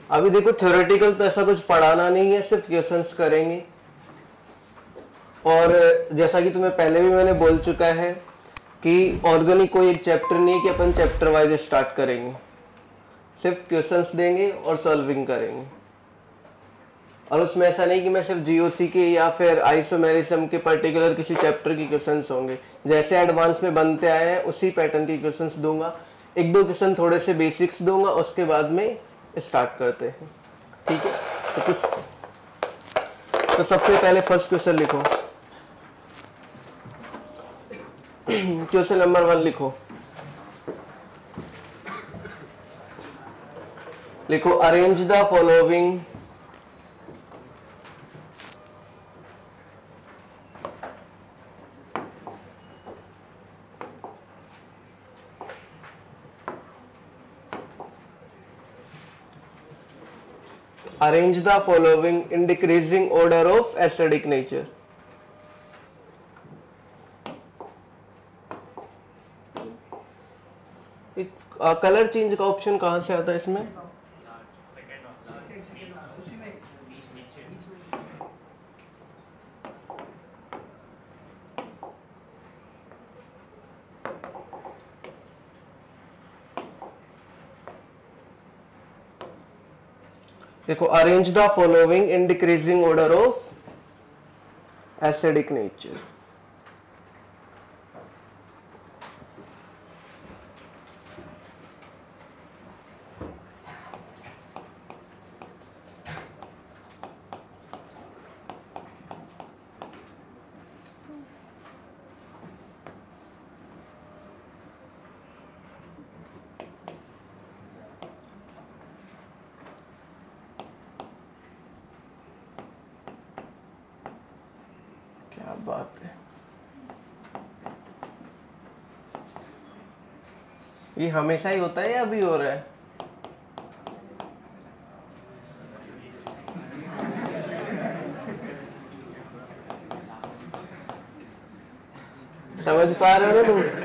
अभी देखो थ्योरेटिकल तो ऐसा कुछ पढ़ाना नहीं है, सिर्फ क्वेश्चंस करेंगे। और जैसा कि तुम्हें पहले भी मैंने बोल चुका है कि ऑर्गेनिक कोई एक चैप्टर नहीं है कि अपन चैप्टर वाइज स्टार्ट करेंगे, सिर्फ क्वेश्चंस देंगे और सॉल्विंग करेंगे। और उसमें ऐसा नहीं कि मैं सिर्फ जीओसी के या फिर आइसोमेरिज्म के पर्टिकुलर किसी चैप्टर की क्वेश्चंस होंगे, जैसे एडवांस में बनते आए हैं उसी पैटर्न की क्वेश्चंस दूंगा। एक दो क्वेश्चन थोड़े से बेसिक्स दूंगा, उसके बाद में स्टार्ट करते हैं, ठीक है। तो सबसे पहले फर्स्ट क्वेश्चन लिखो। क्वेश्चन नंबर 1 लिखो। लिखो arrange the following arrange the following in decreasing order of acidic nature। Colour change का ऑप्शन कहां से आता है इसमें? देखो arrange the following in decreasing order of acidic nature. क्या बात है, ये हमेशा ही होता है या अभी हो रहा है? समझ पा रहे हो ना तुम?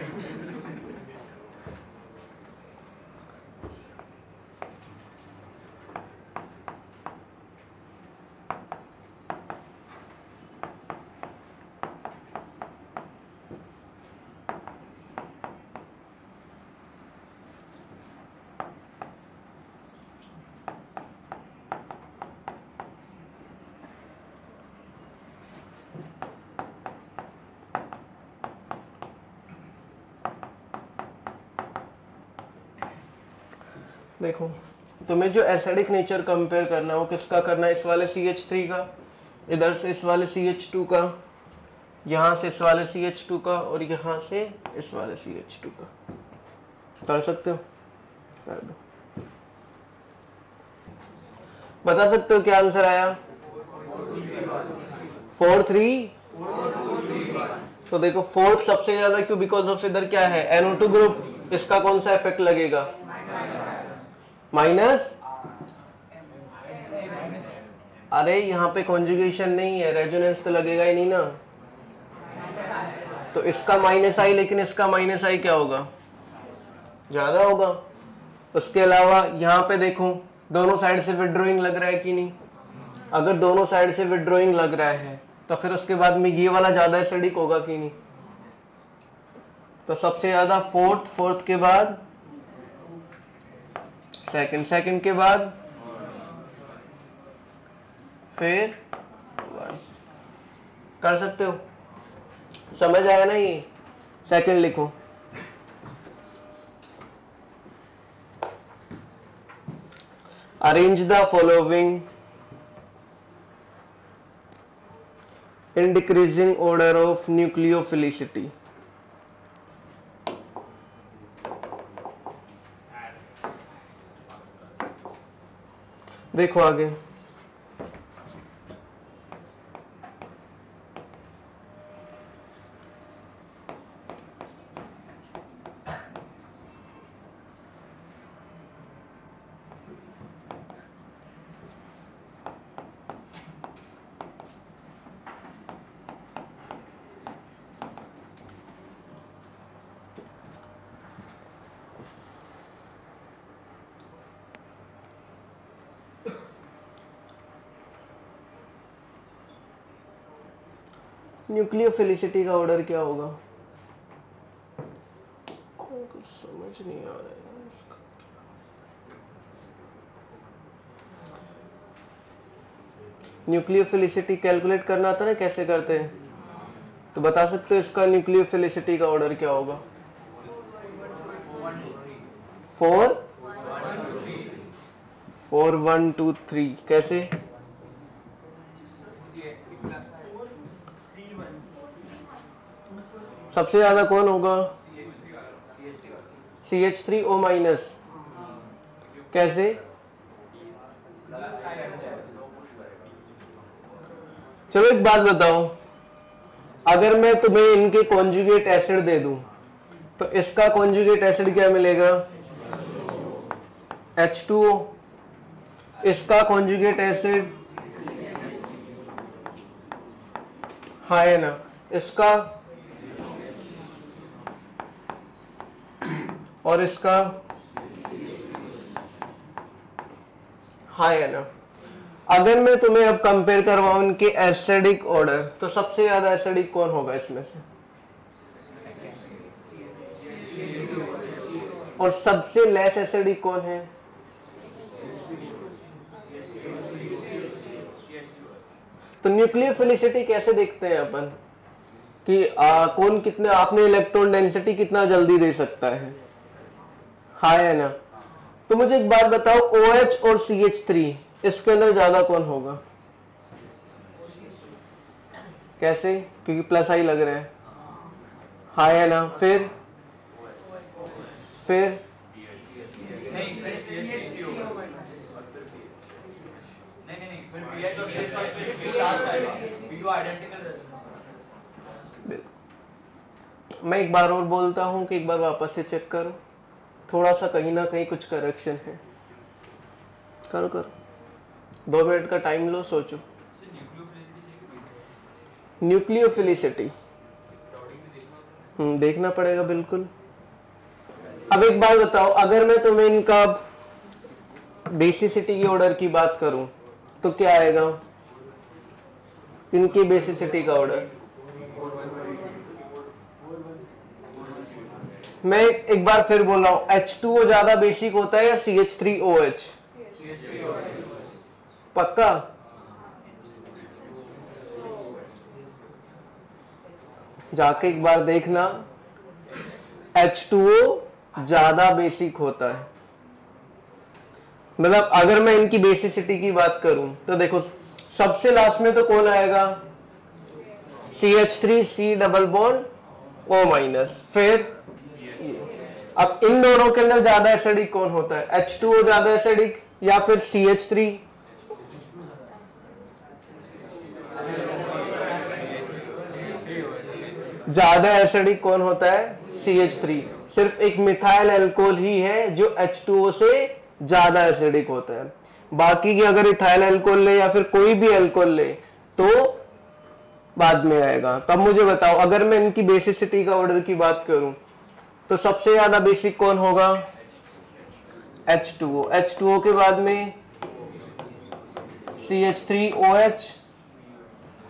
देखो तुम्हें जो एसिडिक नेचर कंपेयर करना है वो किसका करना है? इस वाले CH3 का, इधर से इस वाले CH2 का, यहाँ से इस वाले CH2 का, और यहाँ से इस वाले CH2 का। कर सकते हो? कर दो। बता सकते हो क्या आंसर आया? 4 3। तो देखो फोर्थ सबसे ज्यादा क्यों? बिकॉज ऑफ इधर क्या है? NO2 ग्रुप, इसका कौन सा इफेक्ट लगेगा? माइनस। अरे यहाँ पे कॉन्जुगेशन नहीं है, रेजोनेंस तो लगेगा ही नहीं ना। तो इसका माइनस आई, लेकिन इसका माइनस आई क्या होगा? ज्यादा होगा। उसके अलावा यहाँ पे देखो दोनों साइड से विड्रॉइंग लग रहा है कि नहीं? अगर दोनों साइड से विड्रॉइंग लग रहा है तो फिर उसके बाद में ये वाला ज्यादा एसिडिक होगा कि नहीं? तो सबसे ज्यादा फोर्थ के बाद सेकंड के बाद फिर 1। कर सकते हो? समझ आया ना? ये सेकंड लिखो। Arrange the following in decreasing order of nucleophilicity। देखो आगे, न्यूक्लियोफिलिसिटी का ऑर्डर क्या होगा? कुछ समझ नहीं आ रहा है इसका। न्यूक्लियोफिलिसिटी कैलकुलेट करना आता है ना, कैसे करते हैं? तो बता सकते हो इसका न्यूक्लियोफिलिसिटी का ऑर्डर क्या होगा? 4 4 1 2 3। कैसे? सबसे ज्यादा कौन होगा? CH3O minus. कैसे? चलो एक बात बताओ, अगर मैं तुम्हें इनके कॉन्जुगेट एसिड दे दूं तो इसका कॉन्जुगेट एसिड क्या मिलेगा? H2O। इसका कॉन्जुगेट एसिड हाँ है ना, इसका और इसका हाँ है ना। अगर मैं तुम्हें अब कंपेयर करवाऊं इनके एसिडिक ऑर्डर, तो सबसे ज्यादा एसिडिक कौन होगा इसमें से? और सबसे लेस एसिडिक कौन है? तो न्यूक्लियोफिलिसिटी कैसे देखते हैं अपन कि कौन कितने, आपने इलेक्ट्रॉन डेंसिटी कितना जल्दी दे सकता है, हाँ है ना। तो मुझे एक बात बताओ, OH और CH3 इसके अंदर ज्यादा कौन होगा? कैसे? क्योंकि प्लस आई लग रहा है, हाँ है ना। फिर मैं एक बार और बोलता हूं कि एक बार वापस से चेक करो, थोड़ा सा कहीं ना कहीं कुछ करेक्शन है। करो 2 मिनट का टाइम लो, सोचो। न्यूक्लियोफिलिसिटी देखना पड़ेगा बिल्कुल। अब एक बात बताओ, अगर मैं तुम्हें इनका बेसिसिटी की ऑर्डर की बात करूं तो क्या आएगा? इनकी बेसिसिटी का ऑर्डर मैं एक बार फिर बोल रहा हूं, H2O ज्यादा बेसिक होता है या CH3OH? पक्का? जाके एक बार देखना, H2O ज्यादा बेसिक होता है। मतलब अगर मैं इनकी बेसिसिटी की बात करूं तो देखो, सबसे लास्ट में तो कौन आएगा? CH3C double bond O minus. फिर अब इन दोनों के अंदर ज्यादा एसिडिक कौन होता है? H2O ज्यादा एसिडिक या फिर CH3? ज्यादा एसिडिक कौन होता है? CH3। सिर्फ एक मिथाइल अल्कोहल ही है जो H2O से ज्यादा एसिडिक होता है। बाकी की अगर इथाइल अल्कोहल ले या फिर कोई भी अल्कोहल ले तो बाद में आएगा। तब मुझे बताओ, अगर मैं इनकी बेसिसिटी का ऑर्डर की बात करूं तो सबसे ज्यादा बेसिक कौन होगा? H2O। H2O के बाद में CH3OH,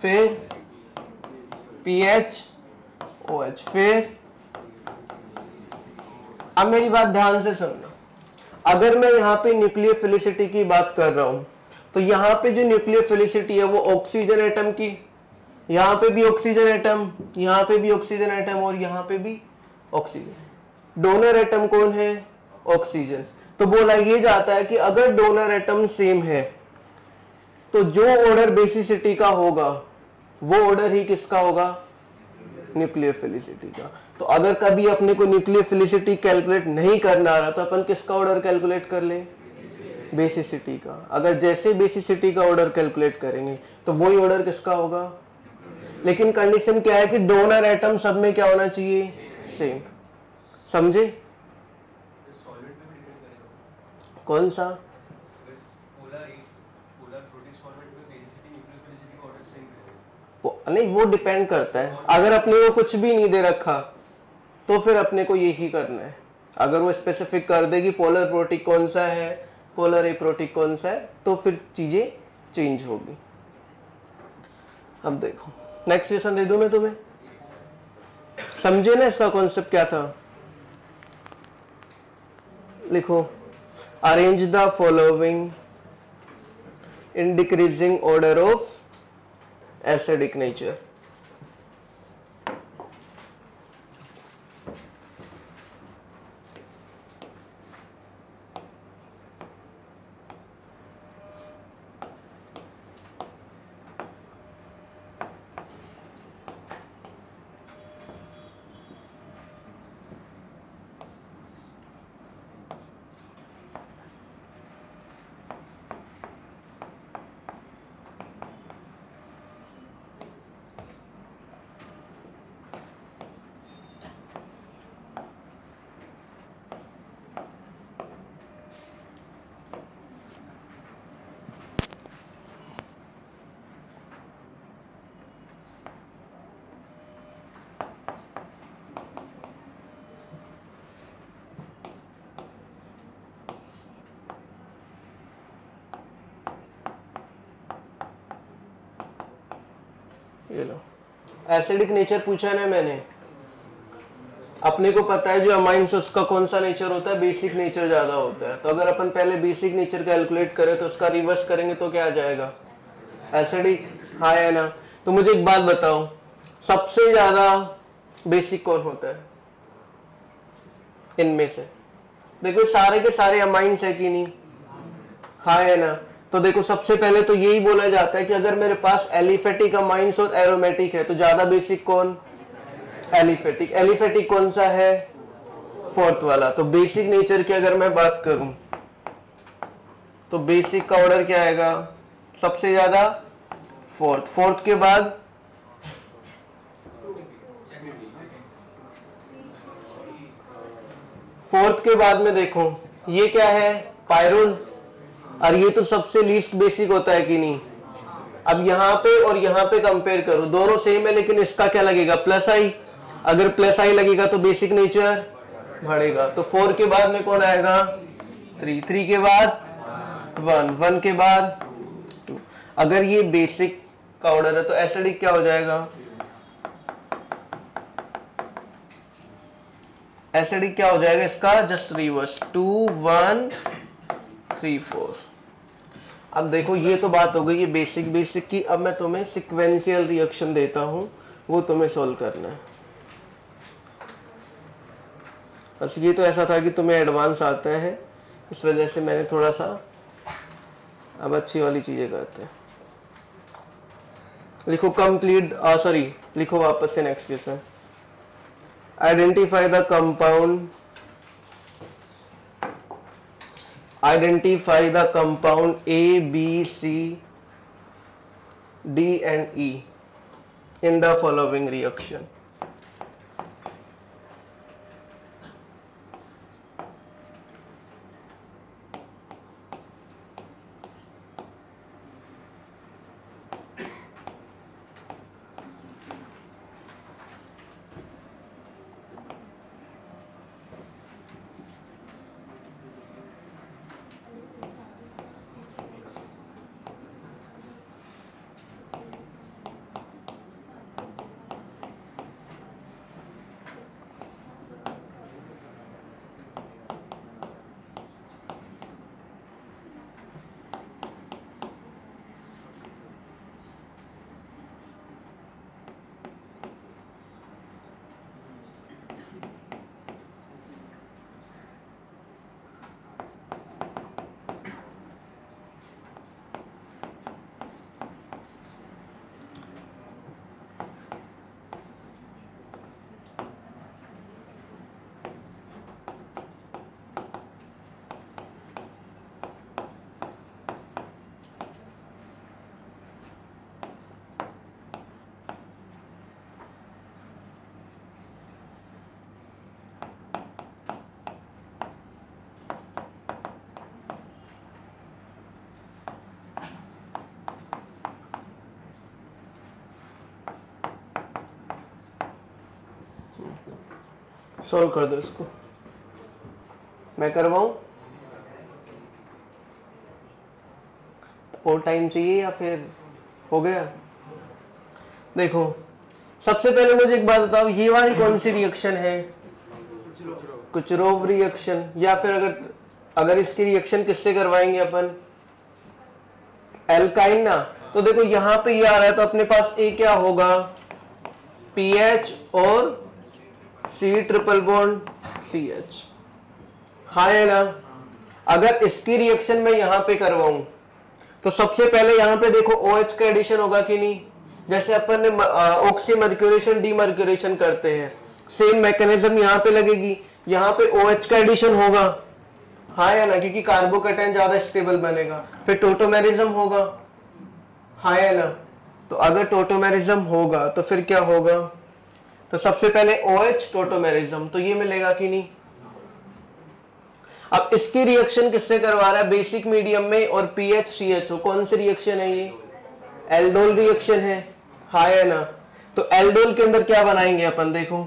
फिर PHOH। फिर अब मेरी बात ध्यान से सुनना, अगर मैं यहां पे न्यूक्लियोफिलिसिटी की बात कर रहा हूं तो यहां पे जो न्यूक्लियोफिलिसिटी है वो ऑक्सीजन एटम की, यहां पे भी ऑक्सीजन एटम, यहां पे भी ऑक्सीजन एटम और यहां पे भी ऑक्सीजन। डोनर एटम कौन है? ऑक्सीजन। तो बोला ये जाता है कि अगर डोनर एटम सेम है तो जो ऑर्डर बेसिसिटी का होगा वो ऑर्डर ही किसका होगा? न्यूक्लियोफिलिसिटी का। तो अगर कभी अपने को न्यूक्लियोफिलिसिटी कैलकुलेट नहीं करना आ रहा तो अपन किसका ऑर्डर कैलकुलेट कर ले? बेसिसिटी का। अगर जैसे बेसिसिटी का ऑर्डर कैलकुलेट करेंगे तो वही ऑर्डर किसका होगा? लेकिन कंडीशन क्या है कि डोनर एटम सब में क्या होना चाहिए? सेम। समझे? कौन सा? नहीं, वो डिपेंड करता है। अगर अपने को कुछ भी नहीं दे रखा तो फिर अपने को यही करना है। अगर वो स्पेसिफिक कर दे कि पोलर प्रोटिक कौन सा है, पोलर एप्रोटिक कौन सा है, तो फिर चीजें चेंज होगी। अब देखो नेक्स्ट क्वेश्चन दे दूं मैं तुम्हें, समझे ना इसका कॉन्सेप्ट क्या था। लिखो, arrange the following in decreasing order of acidic nature. ये लो, एसिडिक नेचर पूछा है ना मैंने। अपने को पता है जो अमाइंस उसका कौन सा नेचर होता है, बेसिक नेचर ज्यादा होता है। तो अगर अपन पहले बेसिक नेचर कैलकुलेट करें तो उसका रिवर्स करेंगे तो क्या आ जाएगा, एसिडिक। हाँ है ना। तो मुझे एक बात बताओ, सबसे ज्यादा बेसिक कौन होता है इनमें से? देखो सारे के सारे अमाइंस है कि नहीं, हाँ है ना। तो देखो सबसे पहले तो यही बोला जाता है कि अगर मेरे पास एलिफेटिक अमाइंस और एरोमेटिक है तो ज्यादा बेसिक कौन, एलिफेटिक। एलिफेटिक कौन सा है, फोर्थ वाला। तो बेसिक नेचर की अगर मैं बात करूं तो बेसिक का ऑर्डर क्या आएगा, सबसे ज्यादा फोर्थ। फोर्थ के बाद में देखो ये क्या है, पायरोल। और ये तो सबसे लीस्ट बेसिक होता है कि नहीं। अब यहाँ पे और यहाँ पे कंपेयर करो, दोनों सेम है लेकिन इसका क्या लगेगा, प्लस आई। अगर प्लस आई लगेगा तो बेसिक नेचर बढ़ेगा। तो 4 के बाद में कौन आएगा, 3। 3 के बाद 1, 1 के बाद 2। अगर ये बेसिक का ऑर्डर है तो एसिडिक क्या हो जाएगा, एसिडिक क्या हो जाएगा इसका, जस्ट रिवर्स, 2 1 3 4। अब देखो ये तो बात हो गई ये बेसिक की। अब मैं तुम्हें सिक्वेंशियल रिएक्शन देता हूं, वो तुम्हें सॉल्व करना है। बस ये तो ऐसा था कि तुम्हें एडवांस आता है, इस वजह से मैंने थोड़ा सा अब अच्छी वाली चीजें करते हैं। लिखो कंप्लीट, सॉरी लिखो वापस से next question. Identify the compound, identify the compound A, B, C, D and E in the following reaction. Solve कर दो इसको, मैं करवाऊं और टाइम चाहिए या फिर हो गया। देखो सबसे पहले मुझे एक बात बताओ, ये वाली कौन सी रिएक्शन है? कुचरोव रिएक्शन। या फिर अगर इसकी रिएक्शन किससे करवाएंगे अपन? एल्काइन ना। तो देखो यहां पे ये आ रहा है तो अपने पास ए क्या होगा? पीएच और सी ट्रिपल बॉन्ड CH। हाँ है ना? अगर इसकी रिएक्शन मैं यहां पे करवाऊं तो सबसे पहले यहां पे देखो OH का एडिशन होगा कि नहीं? जैसे अपन ने ऑक्सीमर्क्यूरेशन डीमर्क्यूरेशन करते हैं, सेम मैकेनिज्म यहां पे लगेगी। यहां पे OH का एडिशन होगा, हाँ या ना? क्योंकि कार्बोकैटायन ज्यादा स्टेबल बनेगा। फिर टोटोमेरिज्म होगा, हाँ या ना? तो अगर टोटोमेरिज्म होगा तो फिर क्या होगा? तो सबसे पहले OH टोटोमेरिज्म, तो ये मिलेगा कि नहीं? अब इसकी रिएक्शन किससे करवा रहा है? बेसिक मीडियम में और पीएच CHO। कौन सी रिएक्शन है ये? एल्डोल रिएक्शन है, हाँ या ना? तो एल्डोल के अंदर क्या बनाएंगे अपन? देखो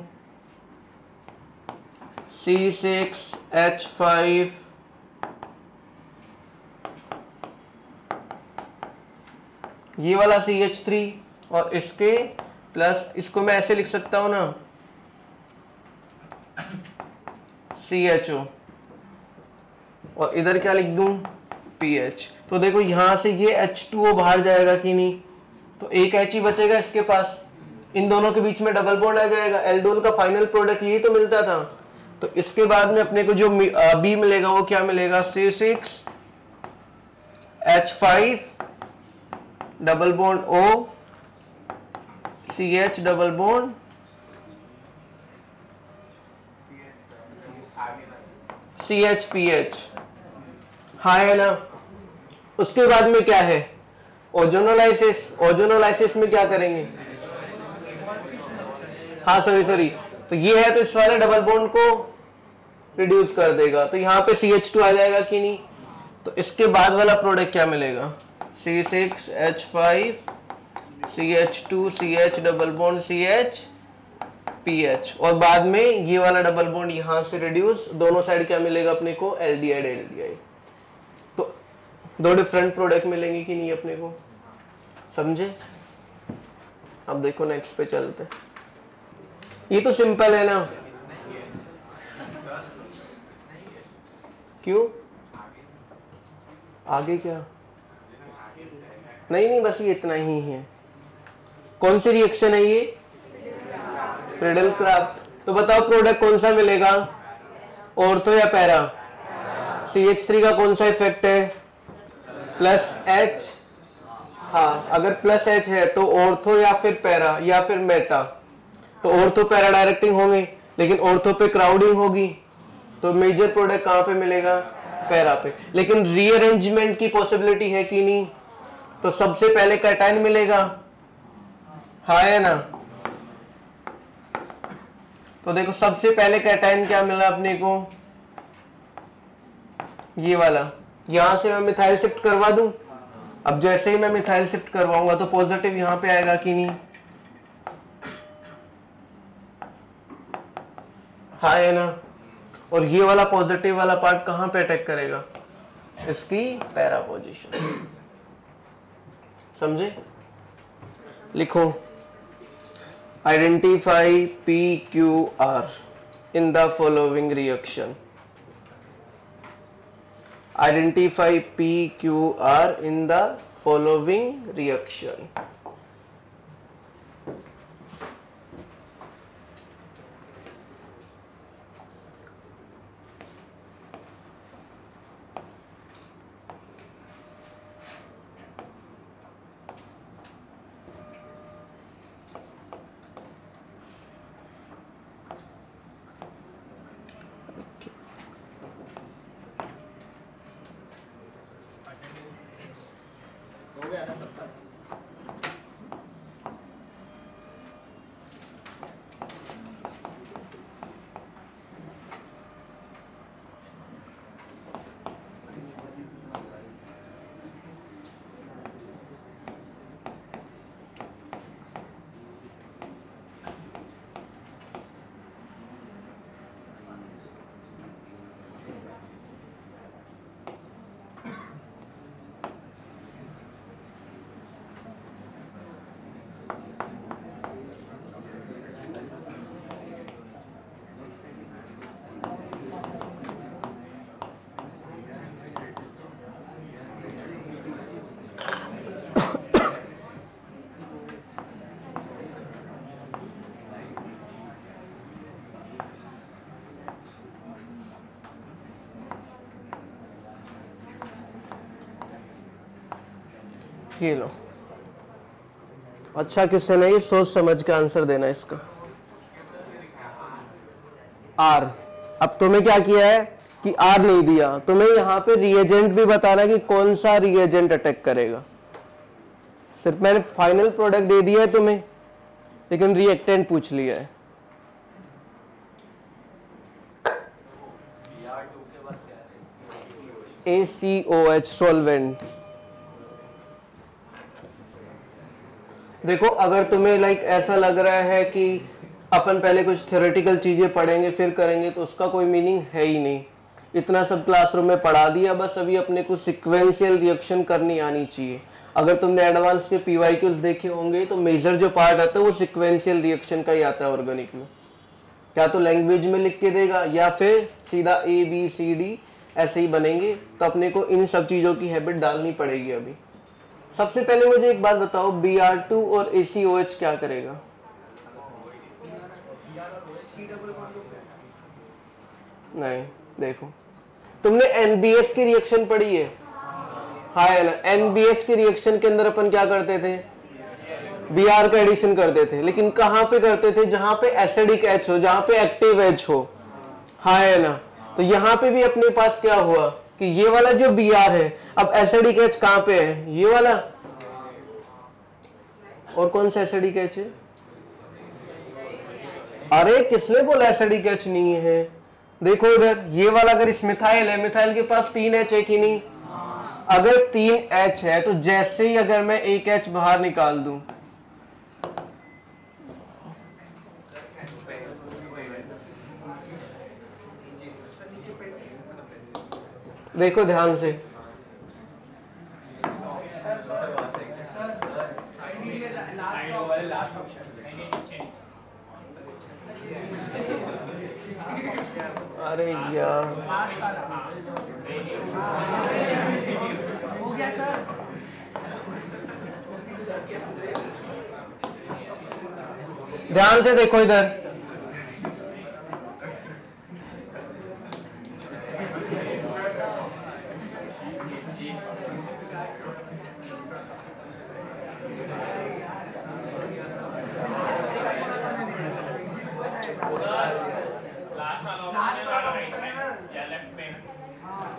C6H5 ये वाला CH3 और इसके प्लस, इसको मैं ऐसे लिख सकता हूं ना, CHO, और इधर क्या लिख दूं? PH। तो देखो यहां से ये H2O बाहर जाएगा कि नहीं? तो एक H ही बचेगा इसके पास, इन दोनों के बीच में डबल बॉन्ड आ जाएगा। एल्डोल का फाइनल प्रोडक्ट यही तो मिलता था। तो इसके बाद में अपने को जो B मिलेगा वो क्या मिलेगा? C6H5 double bond O CH double bond CHPH, हाँ है ना? उसके बाद में क्या है? ओजोनोलाइसिस। ओजोनोलाइसिस में क्या करेंगे? हाँ सॉरी, तो ये है तो इस वाले डबल बॉन्ड को रिड्यूस कर देगा, तो यहाँ पे CH2 आ जाएगा कि नहीं? तो इसके बाद वाला प्रोडक्ट क्या मिलेगा? C6H5 CH2 CH double bond CH PH, और बाद में ये वाला डबल बॉन्ड यहां से रिड्यूस, दोनों साइड क्या मिलेगा अपने को? Aldehyde aldehyde. तो दो डिफरेंट प्रोडक्ट मिलेंगे कि नहीं अपने को? समझे? अब देखो नेक्स्ट पे चलते। ये तो सिंपल है ना? क्यों आगे क्या? नहीं, बस ये इतना ही है। कौन सी रिएक्शन है ये? Friedel craft. तो बताओ प्रोडक्ट कौन सा मिलेगा? ऑर्थो या पैरा? CH3 का कौन सा इफेक्ट है? Plus H। हाँ, अगर प्लस H है तो ऑर्थो या फिर पैरा या फिर मेटा। तो ऑर्थो पैरा डायरेक्टिंग होंगे, लेकिन ऑर्थो पे क्राउडिंग होगी, तो मेजर प्रोडक्ट कहां पे मिलेगा? पैरा पे। लेकिन रीअरेंजमेंट की पॉसिबिलिटी है कि नहीं? तो सबसे पहले कैटायन मिलेगा, हाँ है ना? तो देखो सबसे पहले कैटायन क्या मिला अपने को? ये वाला। यहां से मैं मिथाइल शिफ्ट करवा दूं। अब जैसे ही मैं मिथाइल शिफ्ट करवाऊंगा तो पॉजिटिव यहां पे आएगा कि नहीं? हाँ है ना? और ये वाला पॉजिटिव वाला पार्ट कहां पे अटैक करेगा? इसकी पैरा पोजीशन। समझे? लिखो identify PQR in the following reaction. Identify PQR in the following reaction. ये लो। अच्छा किससे नहीं, सोच समझ के आंसर देना इसका। आर, अब तुम्हें क्या किया है कि आर नहीं दिया, तुम्हें यहां पे रिएजेंट भी बताना कि कौन सा रिएजेंट अटैक करेगा। सिर्फ मैंने फाइनल प्रोडक्ट दे दिया है तुम्हें, लेकिन रिएक्टेंट पूछ लिया है। ACOH solvent. देखो अगर तुम्हें ऐसा लग रहा है कि अपन पहले कुछ थ्योरेटिकल चीजें पढ़ेंगे फिर करेंगे, तो उसका कोई मीनिंग है ही नहीं। इतना सब क्लासरूम में पढ़ा दिया, बस अभी अपने को सिक्वेंशियल रिएक्शन करनी आनी चाहिए। अगर तुमने एडवांस के PYQs देखे होंगे तो मेजर जो पार्ट आता है वो सिक्वेंशियल रिएक्शन का ही आता है ऑर्गेनिक में। क्या तो लैंग्वेज में लिख के देगा या फिर सीधा ABCD ऐसे ही बनेंगे। तो अपने को इन सब चीजों की हैबिट डालनी पड़ेगी। अभी सबसे पहले मुझे एक बात बताओ, Br2 और ACOH क्या करेगा? नहीं, देखो तुमने NBS की रिएक्शन पढ़ी है? हाँ है ना। NBS की रिएक्शन के अंदर अपन क्या करते थे? Br का एडिशन करते थे, लेकिन कहां पे करते थे? जहां पे एसिडिक H हो, जहां पे एक्टिव H हो। हाँ है ना। तो यहां पे भी अपने पास क्या हुआ कि ये वाला जो Br है, अब एसिडिक H कहां पे है? ये वाला। और कौन सा एसिडिक H है? अरे किसने बोला एसिडिक H नहीं है? देखो इधर ये वाला, अगर इस मिथाइल है, मिथाइल के पास 3 H है कि नहीं? अगर 3 H है तो जैसे ही अगर मैं एक H बाहर निकाल दूं, देखो ध्यान से, अरे यार हो गया सर। ध्यान से देखो इधर,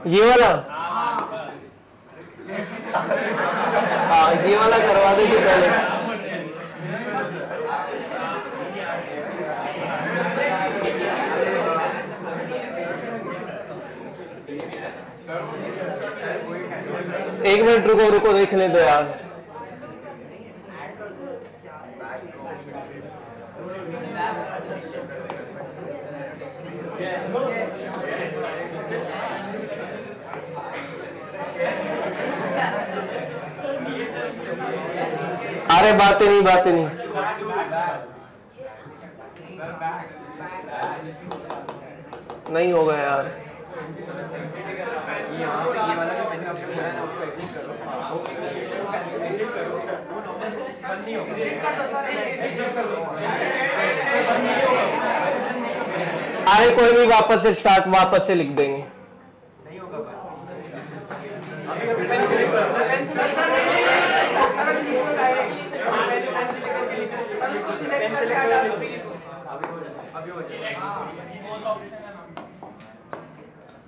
ये वाला। हाँ ये वाला करवा देगी पहले। एक मिनट रुको रुको, देखने दो यार। अरे बातें नहीं नहीं होगा यार। अरे कोई नहीं, वापस से स्टार्ट, वापस से लिख देंगे।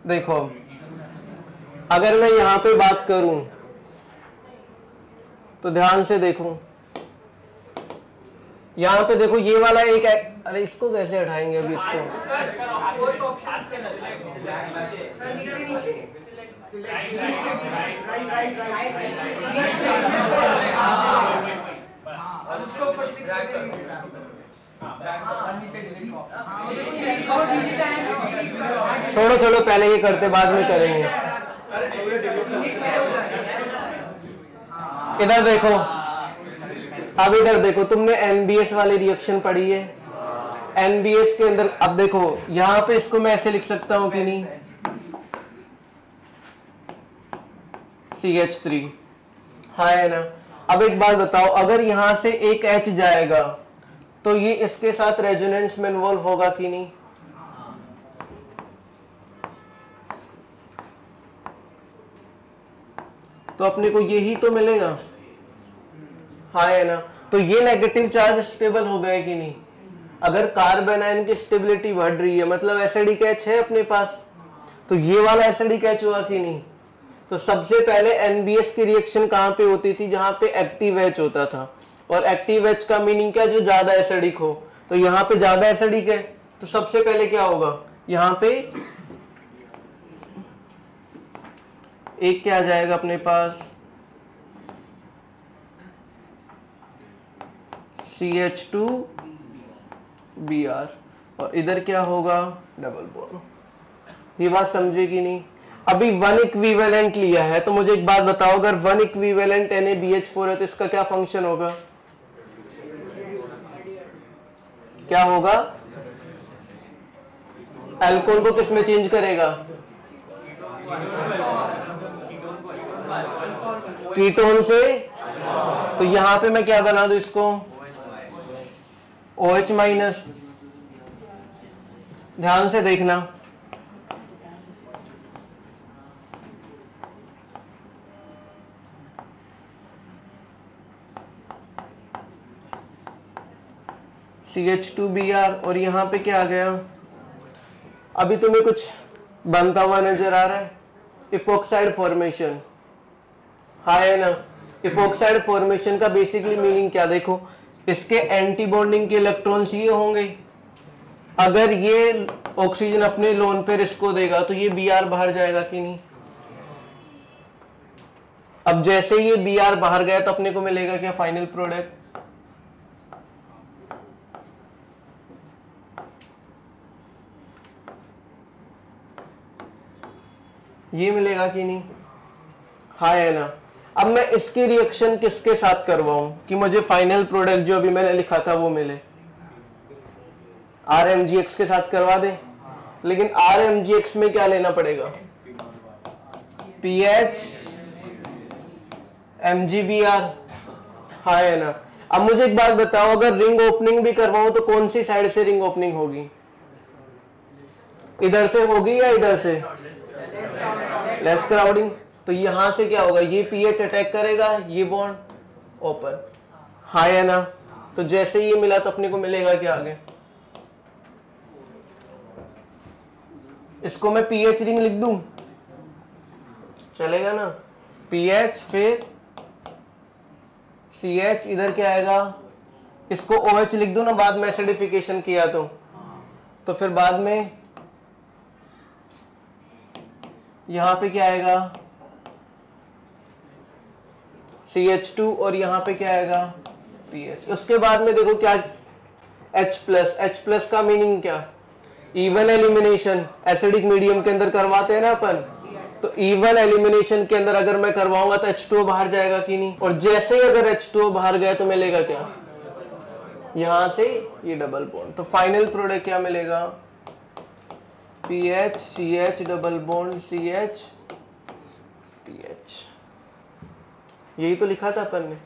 देखो अगर मैं यहां पे बात करूं तो ध्यान से देखो, यहां पे देखो ये वाला एक, अरे इसको कैसे हटाएंगे अभी इसको? छोड़ो छोड़ो, पहले ये करते बाद में करेंगे। इधर देखो, अब इधर देखो, तुमने NBS वाली रिएक्शन पढ़ी है। NBS के अंदर अब देखो यहां पे इसको मैं ऐसे लिख सकता हूं कि नहीं? CH3। हाँ है ना। अब एक बात बताओ, अगर यहां से एक H जाएगा तो ये इसके साथ रेजोनेंस में इन्वॉल्व होगा कि नहीं? तो अपने को यही तो मिलेगा। हाँ है ना, तो ये नेगेटिव चार्ज स्टेबल हो गए कि नहीं? अगर कार्बन आयन की स्टेबिलिटी बढ़ रही है मतलब एसिडिक एच है अपने पास, तो ये वाला एसिडिक एच हुआ कि नहीं? तो सबसे पहले एनबीएस की रिएक्शन कहां पे होती थी? जहां पे एक्टिव एच होता था, और एक्टिव एच का मीनिंग क्या? जो ज्यादा एसिडिक हो। तो यहाँ पे ज्यादा एसिडिक है, तो सबसे पहले क्या होगा? यहाँ पे एक क्या आ जाएगा अपने पास? CH2Br, और इधर क्या होगा? Double bond. ये बात समझे कि नहीं? अभी वन इक्विवेलेंट लिया है, तो मुझे एक बात बताओ, अगर वन इक्विवेलेंट NaBH4 है तो इसका क्या फंक्शन होगा? क्या होगा? अल्कोहल को किस में चेंज करेगा? कीटोन से। तो यहां पे मैं क्या बना दूं इसको? OH minus. ध्यान से देखना, CH2Br, और यहां पे क्या आ गया? अभी तुम्हें कुछ बनता हुआ नजर आ रहा है? Epoxide formation. हाँ है ना, इपोक्साइड फॉर्मेशन का बेसिकली मीनिंग क्या? देखो, इसके एंटी बॉन्डिंग के इलेक्ट्रॉन्स ये होंगे, अगर ये ऑक्सीजन अपने लोन पे इसको देगा तो ये Br बाहर जाएगा कि नहीं? अब जैसे ये Br बाहर गया तो अपने को मिलेगा क्या? Final product. ये मिलेगा कि नहीं? हाँ है ना। अब मैं इसकी रिएक्शन किसके साथ करवाऊं कि मुझे फाइनल प्रोडक्ट जो अभी मैंने लिखा था वो मिले? RMGX के साथ करवा दे, लेकिन RMGX में क्या लेना पड़ेगा? PH MgBr। हाँ है ना। अब मुझे एक बात बताओ, अगर रिंग ओपनिंग भी करवाऊं तो कौन सी साइड से रिंग ओपनिंग होगी? इधर से होगी या इधर से? Less crowding. तो यहां से क्या होगा? ये पीएच अटैक करेगा, ये बॉन्ड ओपन। हाँ है ना। तो जैसे ये मिला तो अपने को मिलेगा क्या आगे? इसको मैं पीएच रिंग लिख दूं, चलेगा ना? पीएच फिर CH, इधर क्या आएगा? इसको OH लिख दूं ना बाद में एसिडिफिकेशन किया तो फिर बाद में यहां पे क्या आएगा? CH2, और यहां पे क्या आएगा? PH। उसके बाद में देखो क्या? H+ का मीनिंग क्या? Even elimination. एसिडिक मीडियम के अंदर करवाते हैं ना अपन, तो इवन एलिमिनेशन के अंदर अगर मैं करवाऊंगा तो H2O बाहर जाएगा कि नहीं? और जैसे ही अगर H2O बाहर गया तो मिलेगा क्या? यहां से ये डबल बॉन्ड। तो फाइनल प्रोडक्ट क्या मिलेगा? PH CH double bond CH PH। यही तो लिखा था अपन ने,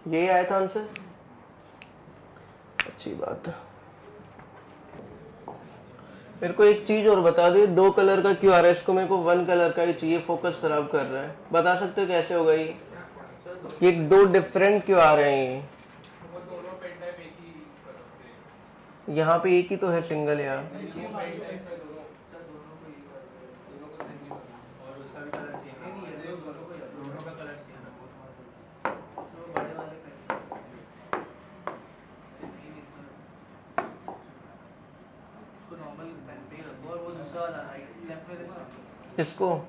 यही आया था आंसर। अच्छी बात है। मेरे को एक चीज और बता दो, 2 कलर का क्यों आ रहा है? इसको मेरे को 1 कलर का ही चाहिए, फोकस खराब कर रहा है। बता सकते हो कैसे होगा ये 2 डिफरेंट क्यों आ रहे हैं? यहाँ पे एक ही तो है सिंगल यार। इसको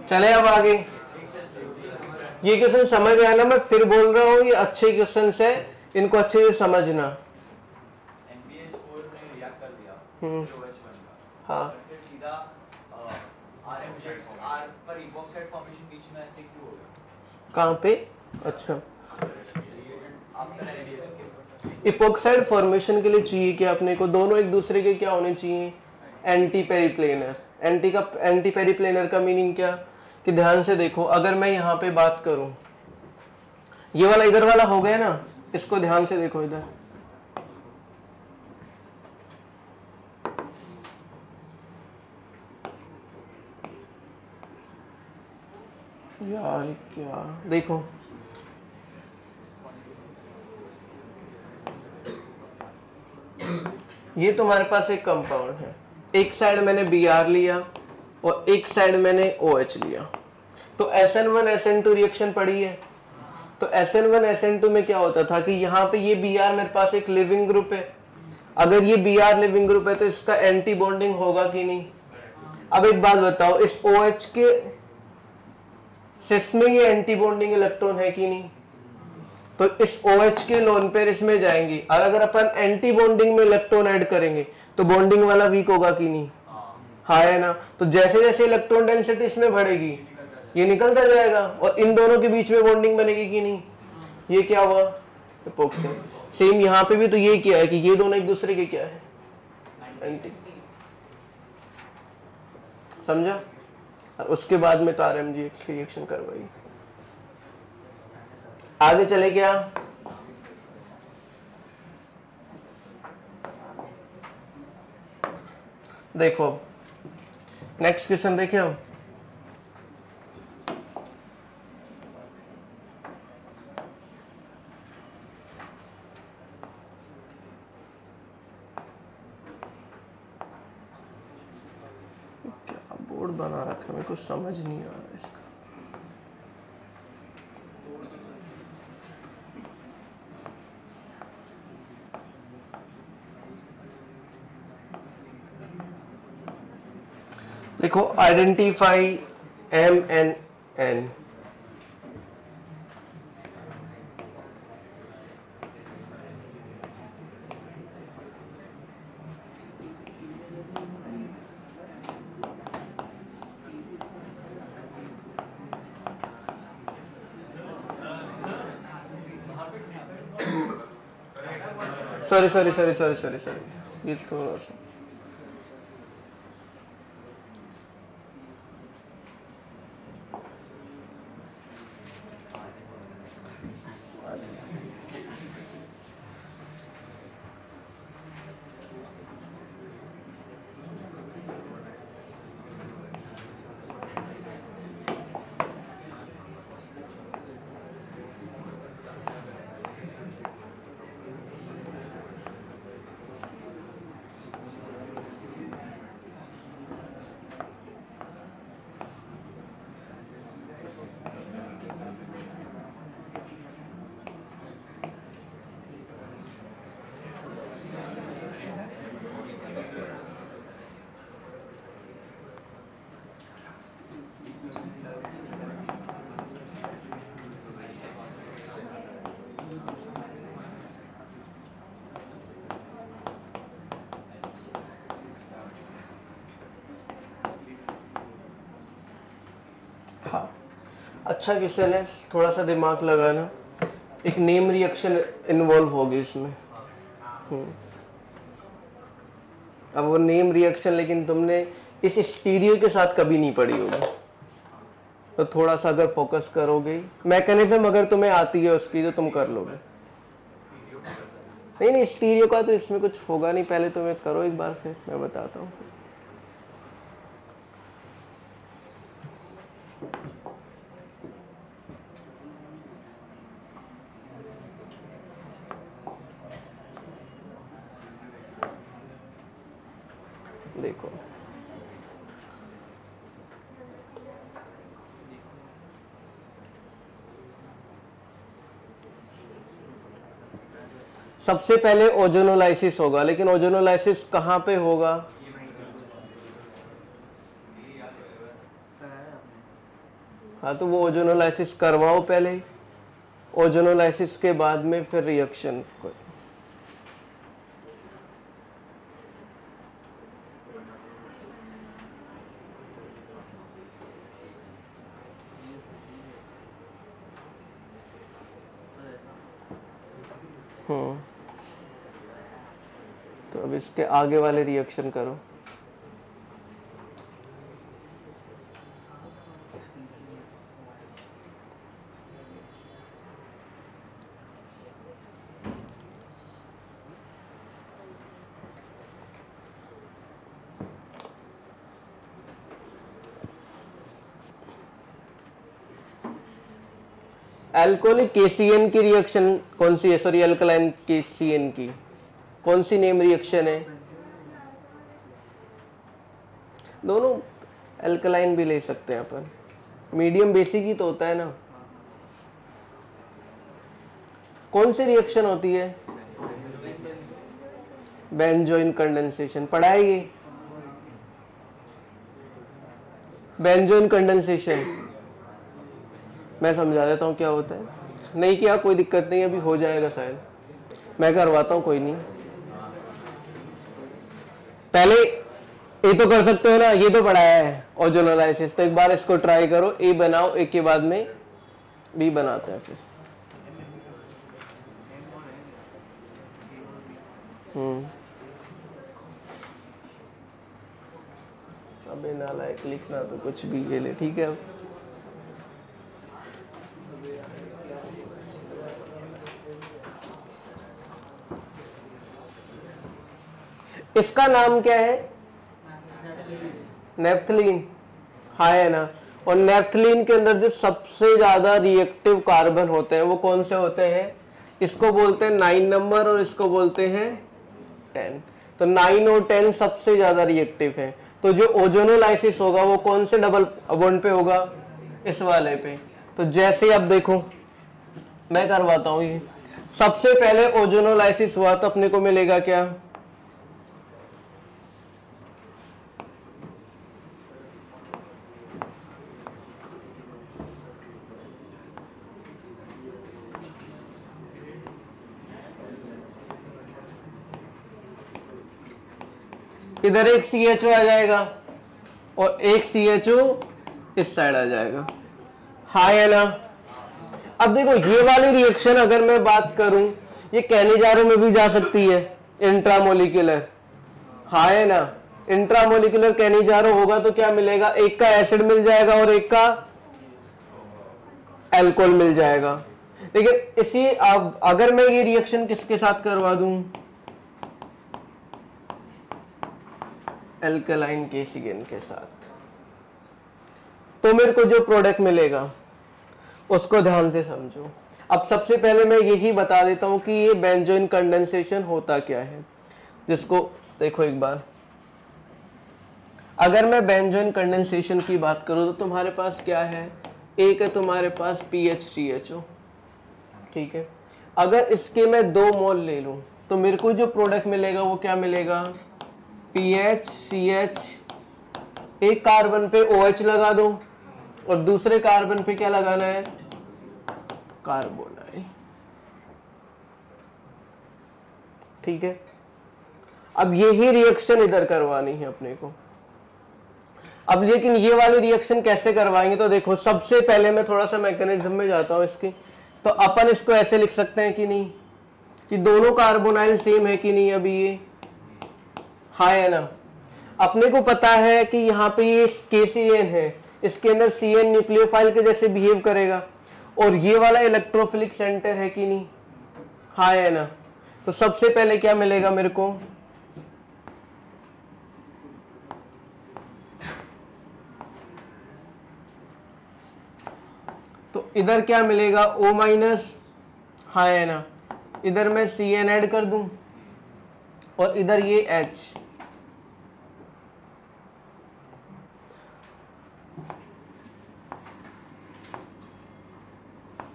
चले अब आगे। ये क्वेश्चन समझ आया ना? मैं फिर बोल रहा हूँ, ये अच्छे क्वेश्चन है, इनको अच्छे से समझना। हाँ, कहाँ पे? अच्छा, इपोक्साइड फॉर्मेशन के लिए चाहिए कि अपने को दोनों एक दूसरे के क्या होने चाहिए? एंटी पेरिप्लेनर। एंटी पेरिप्लेनर का मीनिंग क्या? कि ध्यान से देखो, अगर मैं यहाँ पे बात करूं, ये वाला इधर वाला हो गया ना, इसको ध्यान से देखो, इधर यार क्या देखो, ये तुम्हारे पास एक कंपाउंड है, एक साइड मैंने Br लिया और एक साइड मैंने OH लिया, तो SN1 SN2 रिएक्शन पड़ी है। तो SN1 SN2 में क्या होता था कि यहाँ पे ये Br मेरे पास एक लिविंग ग्रुप है, अगर ये Br लिविंग ग्रुप है तो इसका एंटी बॉन्डिंग होगा कि नहीं। अब एक बात बताओ, इस OH के सिस में ये एंटी बॉन्डिंग इलेक्ट्रॉन है कि नहीं, तो इस OH के लोन पेयर इसमें जाएंगी, और अगर अपन एंटी बॉन्डिंग में इलेक्ट्रॉन ऐड करेंगे तो बॉन्डिंग वाला वीक होगा कि नहीं, हाँ है ना। तो जैसे जैसे इलेक्ट्रॉन डेंसिटी इसमें बढ़ेगी ये निकलता जाएगा और इन दोनों के बीच में बॉन्डिंग बनेगी कि नहीं, ये क्या हुआ, इपोक्सी। सेम यहाँ पे भी तो ये क्या है कि ये दोनों एक दूसरे के क्या है, एंटी, समझा। और उसके बाद में तो RMGX की रिएक्शन करवाई। आगे चले क्या, देखो नेक्स्ट क्वेश्चन देखिए हम, क्या बोर्ड बना रखा है, मेरे को समझ नहीं आ रहा इसका। देखो आइडेंटिफाई MNN, सॉरी ये थोड़ा सा, हाँ अच्छा क्वेश्चन है, थोड़ा सा दिमाग लगाना। एक नेम रिएक्शन इन्वॉल्व होगी इसमें। अब वो नेम रिएक्शन लेकिन तुमने इस स्टीरियो के साथ कभी नहीं पढ़ी होगी, तो थोड़ा सा अगर फोकस करोगे, मैकेनिज्म अगर तुम्हें आती है उसकी तो तुम कर लोगे। नहीं स्टीरियो का तो इसमें कुछ होगा नहीं, पहले तुम्हें करो एक बार फिर मैं बताता हूँ। देखो सबसे पहले ओजोनोलाइसिस होगा, लेकिन ओजोनोलाइसिस कहाँ पे होगा, हाँ तो वो ओजोनोलाइसिस करवाओ पहले, ओजोनोलाइसिस के बाद में फिर रिएक्शन। तो अब इसके आगे वाले रिएक्शन करो। अल्कोहलिक KCN की रिएक्शन कौन सी है, सॉरी अल्कलाइन KCN की कौन सी नेम रिएक्शन है? दोनों अल्कलाइन भी ले सकते हैं अपन, मीडियम बेसिक ही तो होता है ना। कौन सी रिएक्शन होती है? Benzoin condensation. पढ़ा है ये बेंजोइन कंडेंसेशन? मैं समझा देता हूँ क्या होता है। नहीं किया कोई दिक्कत नहीं, अभी हो जाएगा शायद, मैं करवाता हूँ, कोई नहीं। पहले ए तो कर सकते हो ना, ये तो पढ़ाया है ओजोनोलाइसिस, तो एक बार इसको ट्राई करो। ए बनाओ, ए के बाद में बी बनाते हैं फिर। अबे नालायक, लिखना तो कुछ भी ले ले, ठीक है। इसका नाम क्या है? नेफ्थलीन। हाँ है ना। और नेफ्थलीन के अंदर जो सबसे ज्यादा रिएक्टिव कार्बन होते हैं वो कौन से होते हैं? इसको बोलते हैं 9 नंबर और इसको बोलते हैं 10। तो 9 और 10 सबसे ज्यादा रिएक्टिव है। तो जो ओजोनोलाइसिस होगा वो कौन से डबल बॉन्ड पे होगा? इस वाले पे। तो जैसे अब देखो मैं करवाता हूं, ये सबसे पहले ओजोनोलाइसिस हुआ तो अपने को मिलेगा क्या? इधर एक CHO आ जाएगा और एक CHO इस साइड आ जाएगा। हाँ है ना। अब देखो ये वाली रिएक्शन अगर मैं बात करूं, ये कैनिजारो में भी जा सकती है, इंट्रामोलिकुलर। हाँ है ना। इंट्रामोलिकुलर कैनिजारो होगा तो क्या मिलेगा? एक का एसिड मिल जाएगा और एक का अल्कोहल मिल जाएगा। लेकिन इसी अब अगर मैं ये रिएक्शन किसके साथ करवा दूं? अल्कलाइन KCN के साथ, तो मेरे को जो प्रोडक्ट मिलेगा उसको ध्यान से समझो। अब सबसे पहले मैं यही बता देता हूं कि ये बेंजोइन कंडेंसेशन होता क्या है, जिसको देखो एक बार। अगर मैं बेंजोइन कंडेंसेशन की बात करूं तो तुम्हारे पास क्या है? एक है तुम्हारे पास PHCHO, ठीक है। अगर इसके मैं 2 मोल ले लूं तो मेरे को जो प्रोडक्ट मिलेगा वो क्या मिलेगा? PHCH। एक कार्बन पे OH लगा दो और दूसरे कार्बन पे क्या लगाना है? कार्बोनाइल, ठीक है। अब यही रिएक्शन इधर करवानी है अपने को। अब लेकिन ये वाली रिएक्शन कैसे करवाएंगे? तो देखो सबसे पहले मैं थोड़ा सा मैकेनिज्म में जाता हूं इसकी। तो अपन इसको ऐसे लिख सकते हैं कि नहीं, कि दोनों कार्बोनाइल सेम है कि नहीं? अभी ये हाँ है ना। अपने को पता है कि यहाँ पे ये KCN है, इसके अंदर CN न्यूक्लियोफाइल के जैसे बिहेव करेगा, और ये वाला इलेक्ट्रोफिलिक सेंटर है कि नहीं? हाँ है ना। तो सबसे पहले क्या मिलेगा मेरे को? तो इधर क्या मिलेगा? O-। हाँ है ना। इधर मैं CN ऐड कर दूं और इधर ये H,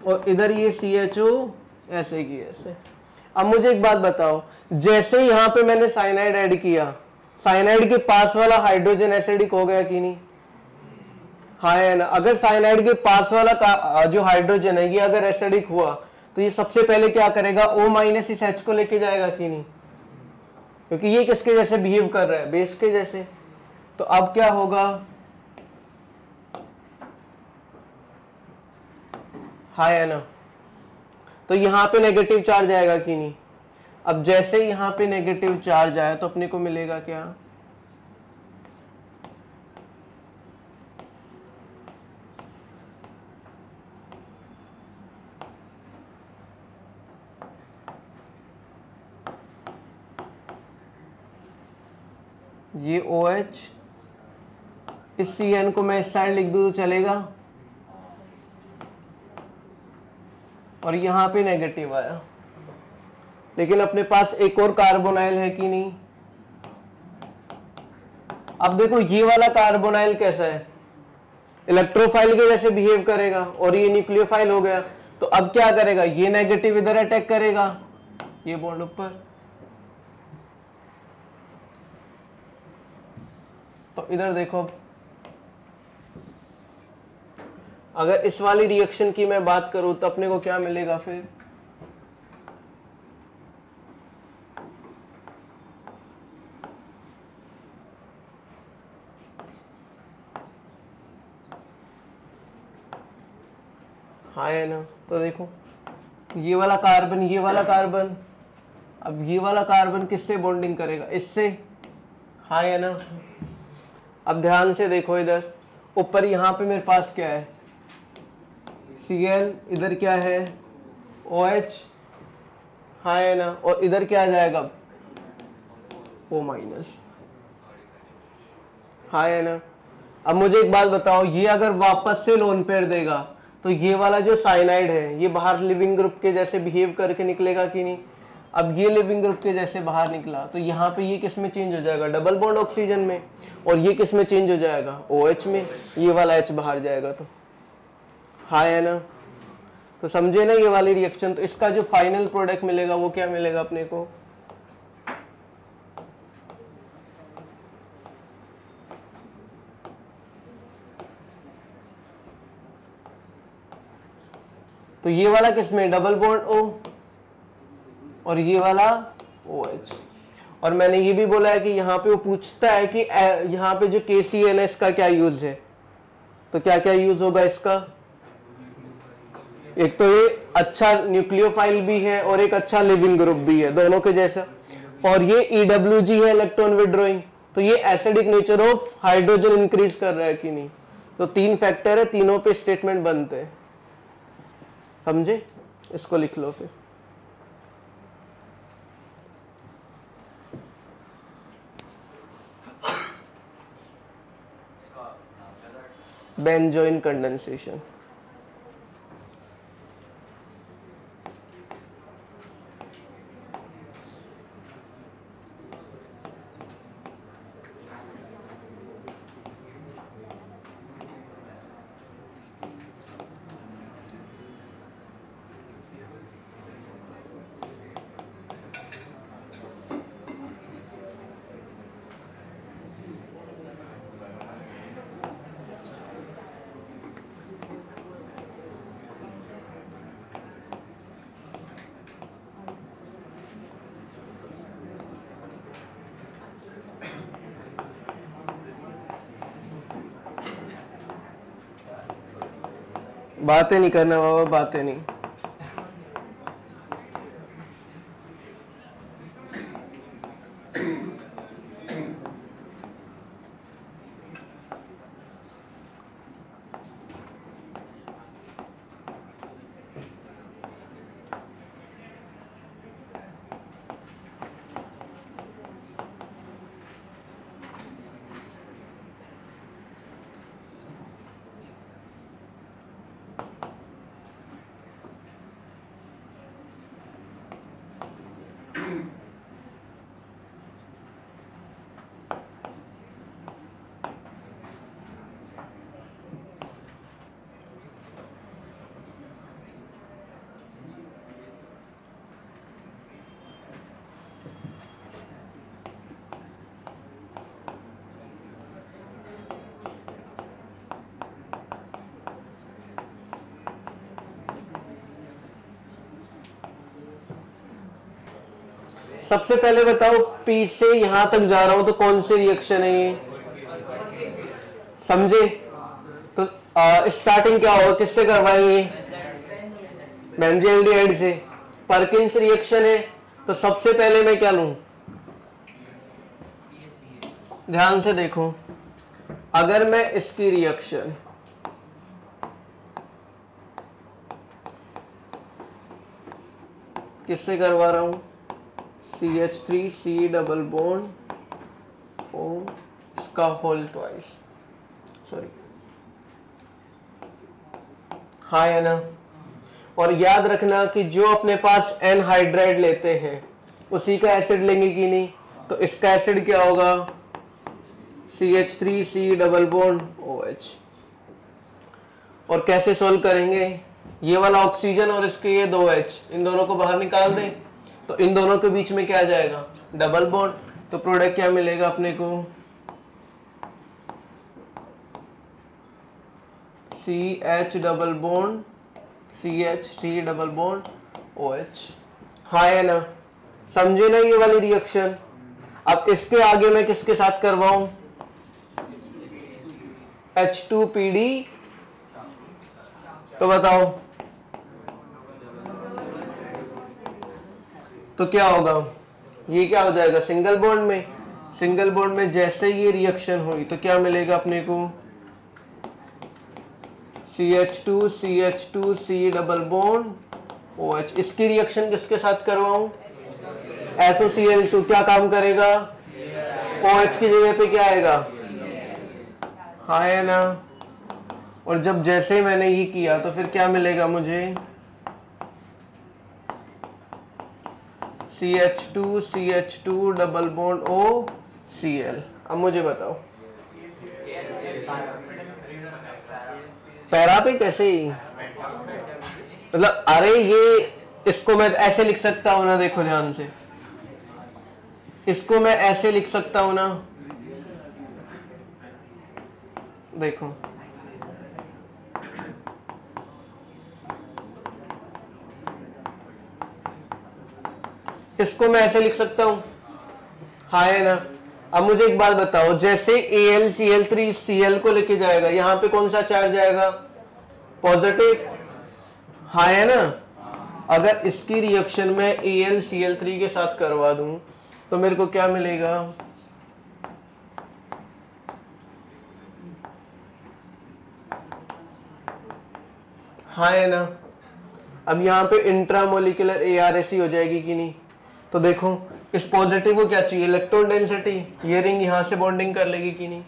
और इधर ये CHO ऐसे की ऐसे। अब मुझे एक बात बताओ, जैसे यहां पे मैंने साइनाइड ऐड किया, साइनाइड के पास वाला हाइड्रोजन एसिडिक हो गया कि नहीं? हाँ है ना। अगर साइनाइड के पास वाला जो हाइड्रोजन है ये अगर एसिडिक हुआ तो ये सबसे पहले क्या करेगा? O- इस H को लेके जाएगा कि नहीं? क्योंकि ये किसके जैसे बिहेव कर रहा है? बेस के जैसे। तो अब क्या होगा? हाँ है ना। तो यहां पे नेगेटिव चार्ज आएगा कि नहीं? अब जैसे यहां पे नेगेटिव चार्ज आया तो अपने को मिलेगा क्या? ये OH, इस CN को मैं इस साइड लिख दूं तो चलेगा? और यहाँ पे नेगेटिव आया, लेकिन अपने पास एक और कार्बोनाइल है कि नहीं। अब देखो ये वाला कार्बोनाइल कैसा है, इलेक्ट्रोफाइल के जैसे बिहेव करेगा, और ये न्यूक्लियोफाइल हो गया। तो अब क्या करेगा, ये नेगेटिव इधर अटैक करेगा, ये बॉन्ड ऊपर। तो इधर देखो, अगर इस वाली रिएक्शन की मैं बात करूं तो अपने को क्या मिलेगा फिर, हाँ है ना। तो देखो ये वाला कार्बन, ये वाला कार्बन, अब ये वाला कार्बन किससे बॉन्डिंग करेगा, इससे, हाँ है ना। अब ध्यान से देखो, इधर ऊपर यहाँ पे मेरे पास क्या है, Cl, इधर क्या है OH, हाँ है ना। और इधर क्या आ जाएगा O-, हाँ है ना। अब मुझे एक बात बताओ, ये अगर वापस से लोन पेयर देगा तो ये वाला जो साइनाइड है ये बाहर लिविंग ग्रुप के जैसे बिहेव करके निकलेगा कि नहीं। अब ये लिविंग ग्रुप के जैसे बाहर निकला तो यहाँ पे ये किस में चेंज हो जाएगा, डबल बॉन्ड ऑक्सीजन में, और ये किस में चेंज हो जाएगा, OH में, ये वाला H बाहर जाएगा। तो हाँ है ना। तो समझे ना ये वाली रिएक्शन। तो इसका जो फाइनल प्रोडक्ट मिलेगा वो क्या मिलेगा अपने को, तो ये वाला किसमें, डबल बॉन्ड O, और ये वाला OH। और मैंने ये भी बोला है कि यहाँ पे वो पूछता है कि यहाँ पे जो KCl है इसका क्या यूज है। तो क्या क्या यूज होगा इसका, एक तो ये अच्छा न्यूक्लियोफाइल भी है और एक अच्छा लिविंग ग्रुप भी है, दोनों के जैसा। और ये EWG है, इलेक्ट्रॉन विड्रॉइंग, तो ये acidic nature of hydrogen increase कर रहा है कि नहीं। तो 3 फैक्टर है, तीनों पे स्टेटमेंट बनते हैं, समझे। इसको लिख लो फिर, बेंजोइन कंडेंसेशन। बातें नहीं करना बाबा, बातें नहीं। सबसे पहले बताओ, P से यहां तक जा रहा हूं तो कौन सी रिएक्शन है ये, समझे। तो स्टार्टिंग क्या होगा, किससे करवाएंगे, बेंजील्डिहाइड से। परकिंस रिएक्शन है, तो सबसे पहले मैं क्या लूं, ध्यान से देखो, अगर मैं इसकी रिएक्शन किससे करवा रहा हूं, CH3C डबल बॉन्ड O, इसका होल ट्वाइस, सॉरी, हाँ है ना। और याद रखना कि जो अपने पास एनहाइड्राइड लेते हैं उसी का एसिड लेंगे कि नहीं, तो इसका एसिड क्या होगा CH3C डबल बॉन्ड OH। और कैसे सोल्व करेंगे, ये वाला ऑक्सीजन और इसके ये 2H, इन दोनों को बाहर निकाल दें तो इन दोनों के बीच में क्या आ जाएगा डबल बॉन्ड। तो प्रोडक्ट क्या मिलेगा अपने को CH double bond CH3 double bond OH। हाँ है ना, समझे ना ये वाली रिएक्शन। अब इसके आगे मैं किसके साथ करवाऊं H2PD, तो बताओ तो क्या होगा, ये क्या हो जाएगा सिंगल बॉन्ड में। सिंगल बॉन्ड में जैसे ये रिएक्शन हुई तो क्या मिलेगा अपने को CH2C डबल बॉन्ड OH। इसकी रिएक्शन किसके साथ करवाऊं SOCl2, क्या काम करेगा OH की जगह पे क्या आएगा, हाँ है ना। और जब जैसे मैंने ये किया तो फिर क्या मिलेगा मुझे CH2 डबल बॉन्ड OCl। अब मुझे बताओ पैरा पे कैसे ही, मतलब अरे ये इसको मैं ऐसे लिख सकता हूं ना, देखो ध्यान से, इसको मैं ऐसे लिख सकता हूं ना, देखो इसको मैं ऐसे लिख सकता हूं, हाँ है ना। अब मुझे एक बात बताओ, जैसे AlCl3 Cl को लेके जाएगा, यहां पे कौन सा चार्ज आएगा पॉजिटिव, हाँ है ना। अगर इसकी रिएक्शन में AlCl3 के साथ करवा दूं तो मेरे को क्या मिलेगा हाँ है ना। अब यहाँ पे इंट्रामोलिकुलर ARSE हो जाएगी कि नहीं, तो देखो इस पॉजिटिव को क्या चाहिए इलेक्ट्रॉन डेंसिटी, ये रिंग यहाँ से बॉन्डिंग कर लेगी कि नहीं।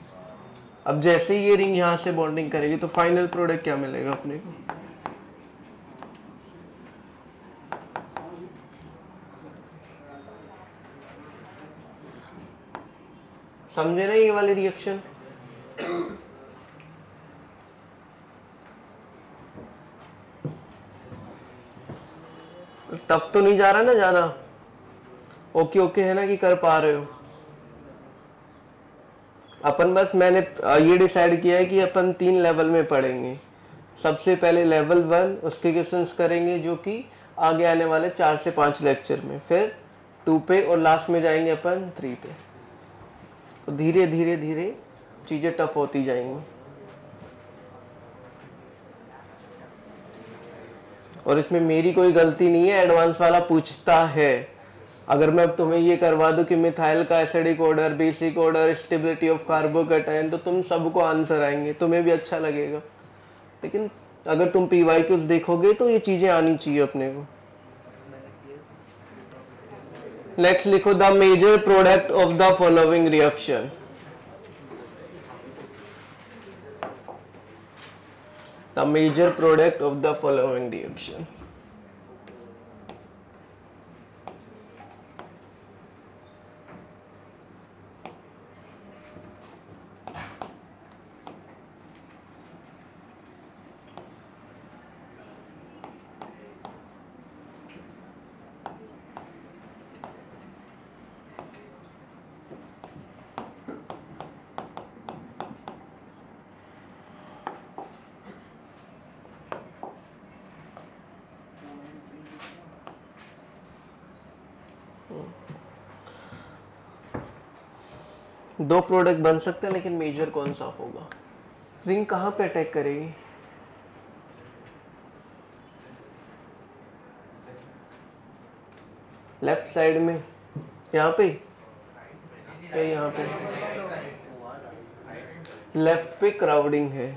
अब जैसे ही ये रिंग यहाँ से बॉन्डिंग करेगी तो फाइनल प्रोडक्ट क्या मिलेगा अपने को, समझे ना ये वाली रिएक्शन। टफ तो नहीं जा रहा ना ज्यादा, ओके ओके है ना कि कर पा रहे हो। अपन बस मैंने ये डिसाइड किया है कि अपन 3 लेवल में पढ़ेंगे। सबसे पहले लेवल 1 उसके क्वेश्चंस करेंगे जो कि आगे आने वाले 4 से 5 लेक्चर में, फिर 2 पे और लास्ट में जाएंगे अपन 3 पे। तो धीरे धीरे धीरे चीजें टफ होती जाएंगी। और इसमें मेरी कोई गलती नहीं है, एडवांस वाला पूछता है। अगर मैं अब तुम्हें ये करवा दूं कि मिथाइल का acidic order, basic order, stability of carbocation, तो तुम सबको आंसर आएंगे, तुम्हें भी अच्छा लगेगा। लेकिन अगर तुम PYQs देखोगे तो ये चीजें आनी चाहिए अपने को। नेक्स्ट लिखो the major product of the following reaction. The major product of the following reaction. दो प्रोडक्ट बन सकते हैं, लेकिन मेजर कौन सा होगा। रिंग कहाँ पे अटैक करेगी, लेफ्ट साइड में, यहाँ पे या यहाँ पे, लेफ्ट पे क्राउडिंग है।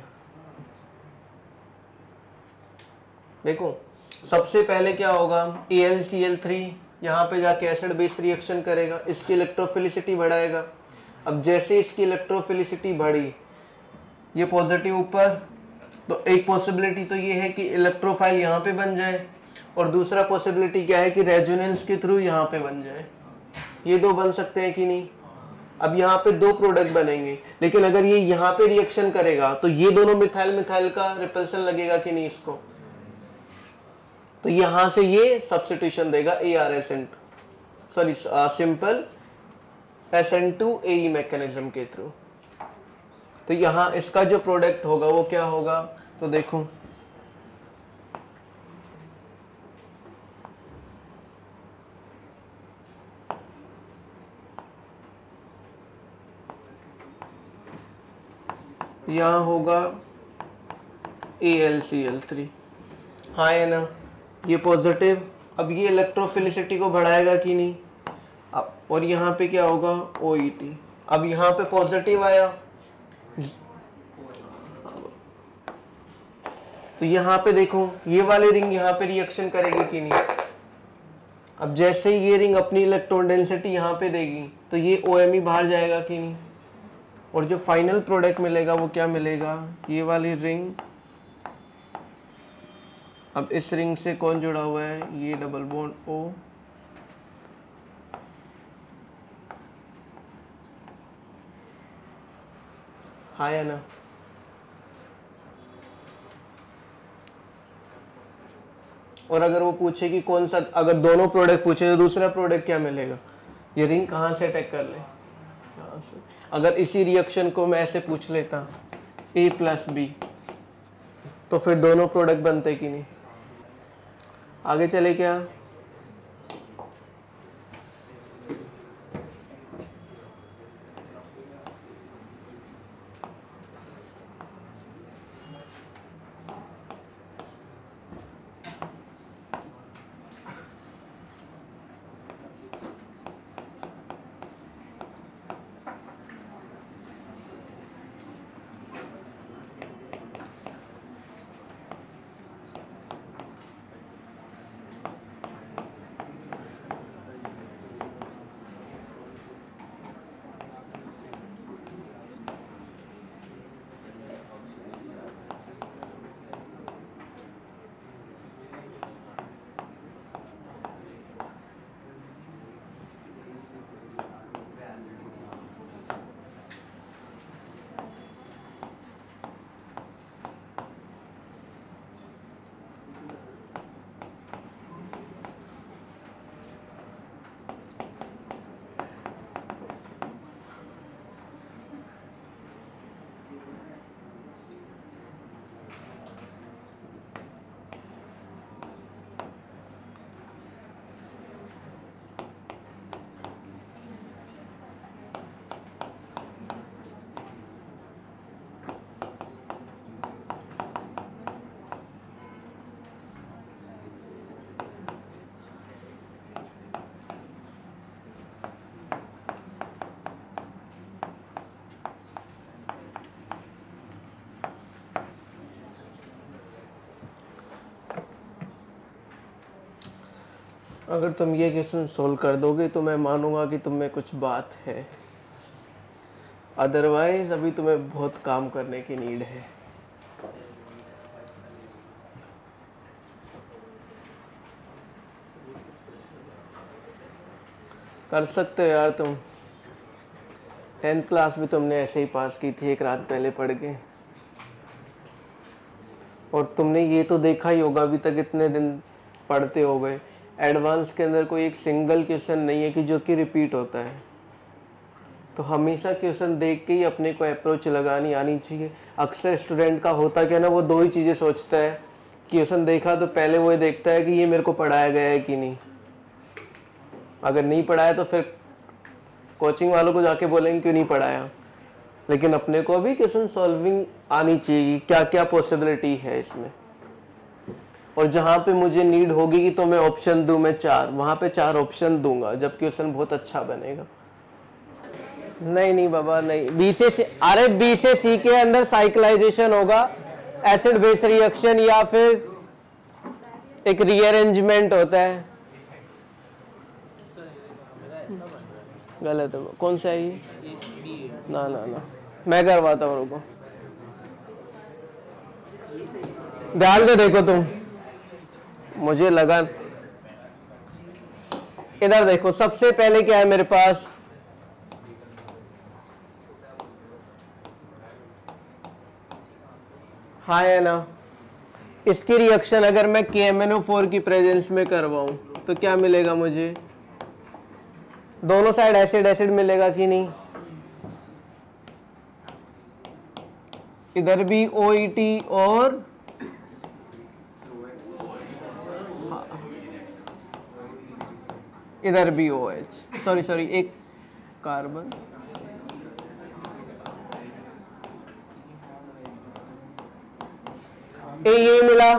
देखो सबसे पहले क्या होगा, AlCl3 यहाँ पे जाके एसिड बेस रिएक्शन करेगा, इसकी इलेक्ट्रोफिलिसिटी बढ़ाएगा। अब जैसे इसकी इलेक्ट्रोफिलिसिटी बढ़ी, ये पॉजिटिव ऊपर, तो एक पॉसिबिलिटी तो ये है कि इलेक्ट्रोफाइल यहाँ पे बन जाए, और दूसरा पॉसिबिलिटी क्या है कि रेजोनेंस के थ्रू यहाँ पे बन जाए। ये दो बन सकते हैं कि नहीं? अब यहाँ पे दो प्रोडक्ट बनेंगे, लेकिन अगर ये यहाँ पे रिएक्शन करेगा तो ये दोनों मिथाइल मिथाइल का रिपल्सन लगेगा कि नहीं इसको, तो यहां से ये सब्स्टिट्यूशन देगा सिंपल SN2AE मैकेनिज्म के थ्रू। तो यहां इसका जो प्रोडक्ट होगा वो क्या होगा, तो देखो यहां होगा AlCl3, हाँ है ना, ये पॉजिटिव। अब ये इलेक्ट्रोफिलिसिटी को बढ़ाएगा कि नहीं, अब और यहाँ पे क्या होगा OET। अब यहाँ पे पॉजिटिव आया तो यहाँ पे देखो ये वाली रिंग यहाँ पे रिएक्शन करेगी कि नहीं। अब जैसे ही ये रिंग अपनी इलेक्ट्रॉन डेंसिटी यहाँ पे देगी तो ये OMe बाहर जाएगा कि नहीं, और जो फाइनल प्रोडक्ट मिलेगा वो क्या मिलेगा, ये वाली रिंग। अब इस रिंग से कौन जुड़ा हुआ है, ये डबल बॉन्ड O, हाँ या ना। और अगर वो पूछे कि कौन सा, अगर दोनों प्रोडक्ट पूछे तो दूसरा प्रोडक्ट क्या मिलेगा, ये रिंग कहाँ से अटैक कर ले, यहाँ से। अगर इसी रिएक्शन को मैं ऐसे पूछ लेता A+B, तो फिर दोनों प्रोडक्ट बनते कि नहीं। आगे चले क्या, अगर तुम ये क्वेश्चन सोल्व कर दोगे तो मैं मानूंगा कि तुम में कुछ बात है, अदरवाइज अभी तुम्हें बहुत काम करने की नीड है। कर सकते हो यार तुम, 10th क्लास भी तुमने ऐसे ही पास की थी एक रात पहले पढ़ के, और तुमने ये तो देखा ही होगा अभी तक इतने दिन पढ़ते हो गए, एडवांस के अंदर कोई एक सिंगल क्वेश्चन नहीं है कि जो कि रिपीट होता है। तो हमेशा क्वेश्चन देख के ही अपने को अप्रोच लगानी आनी चाहिए। अक्सर स्टूडेंट का होता क्या ना, वो दो ही चीज़ें सोचता है, क्वेश्चन देखा तो पहले वो देखता है कि ये मेरे को पढ़ाया गया है कि नहीं, अगर नहीं पढ़ाया तो फिर कोचिंग वालों को जाके बोलेंगे क्यों नहीं पढ़ाया। लेकिन अपने को भी क्वेश्चन सॉल्विंग आनी चाहिए, क्या क्या पॉसिबिलिटी है इसमें, और जहाँ पे मुझे नीड होगी कि तो मैं ऑप्शन दूं, मैं 4 वहाँ पे 4 ऑप्शन दूंगा जब क्वेश्चन बहुत अच्छा बनेगा। नहीं नहीं बाबा नहीं, बी से सी, अरे बी से सी के अंदर साइक्लाइजेशन होगा, एसिड बेस रिएक्शन या फिर एक रीअरेंजमेंट होता है। गलत है, कौन सा है ये, ना ना ना मैं करवाता हूँ, रुको ध्यान से देखो तुम, मुझे लगा। इधर देखो, सबसे पहले क्या है मेरे पास, हाँ है ना। इसकी रिएक्शन अगर मैं KMnO4 की प्रेजेंस में करवाऊं तो क्या मिलेगा मुझे, दोनों साइड एसिड एसिड मिलेगा कि नहीं। इधर भी OET और इधर भी OH, सॉरी एक कार्बन, ये मिला।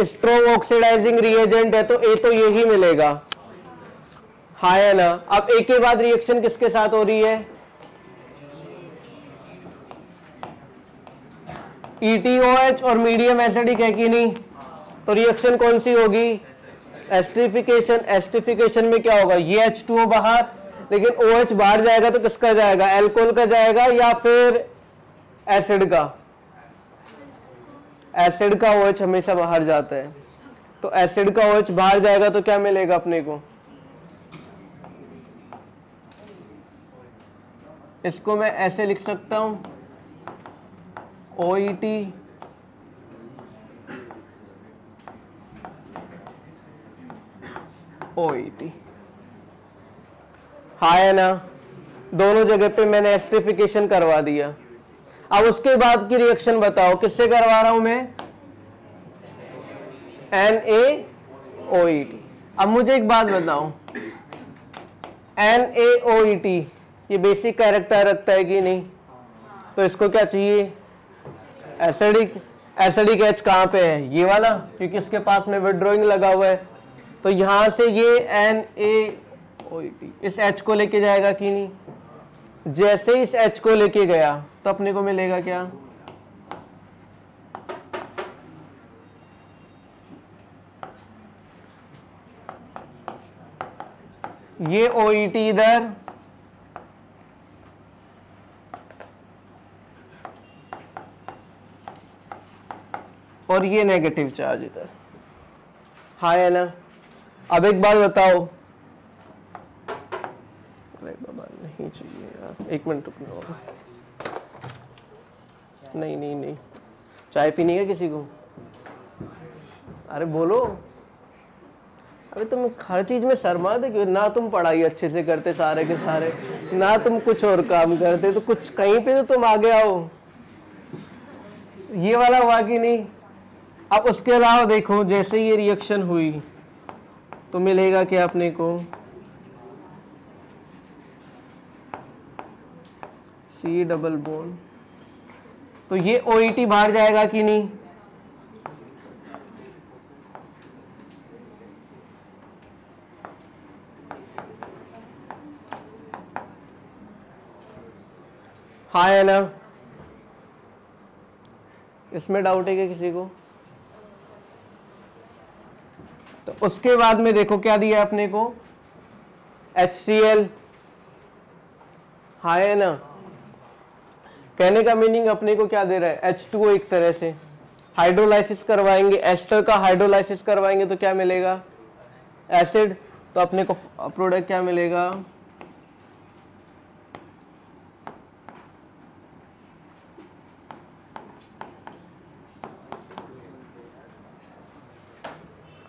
स्ट्रॉन्ग ऑक्सीडाइजिंग रिएजेंट है तो ए तो यही मिलेगा, हाँ है ना। अब ए के बाद रिएक्शन किसके साथ हो रही है, ETOH और मीडियम एसिडिक है कि नहीं, तो रिएक्शन कौन सी होगी, एस्टरिफिकेशन। एस्टरिफिकेशन में क्या होगा, ये H2O बाहर, लेकिन OH बाहर जाएगा तो किसका जाएगा, एल्कोहल का जाएगा या फिर एसिड का। एसिड का OH हमेशा बाहर जाता है, तो एसिड का OH बाहर जाएगा तो क्या मिलेगा अपने को, इसको मैं ऐसे लिख सकता हूं, OET OET, हाँ है ना। दोनों जगह पे मैंने एस्टरिफिकेशन करवा दिया। अब उसके बाद की रिएक्शन बताओ, किससे करवा रहा हूं मैं, NaOET। अब मुझे एक बात बताओ, NaOET ये बेसिक कैरेक्टर रखता है कि नहीं, तो इसको क्या चाहिए, एसिडिक। एसिडिक H कहां पे है, ये वाला, क्योंकि इसके पास में विड्रॉइंग लगा हुआ है, तो यहां से ये NaOET इस H को लेके जाएगा कि नहीं। जैसे इस H को लेके गया तो अपने को मिलेगा क्या, ये OET इधर और ये नेगेटिव चार्ज इधर, हाँ है ना। अब एक बात बताओ, अरे बाबा नहीं चाहिए यार, एक मिनट रुकना, नहीं चाय पीनी है किसी को, अरे बोलो। अरे तुम हर चीज में शर्मा दे क्यों, ना तुम पढ़ाई अच्छे से करते सारे के सारे, ना तुम कुछ और काम करते, तो कुछ कहीं पे तो तुम आगे आओ। ये वाला हुआ कि नहीं। अब उसके अलावा देखो, जैसे ये रिएक्शन हुई तो मिलेगा क्या अपने को, C डबल बॉन्ड, तो ये OET बाहर जाएगा कि नहीं, हाँ है ना। इसमें डाउट है क्या किसी को, तो उसके बाद में देखो क्या दिया अपने को, HCl, हाँ है ना। कहने का मीनिंग अपने को क्या दे रहा है, H2O एक तरह से हाइड्रोलाइसिस करवाएंगे, एस्टर का हाइड्रोलाइसिस करवाएंगे तो क्या मिलेगा, एसिड, तो अपने को प्रोडक्ट क्या मिलेगा,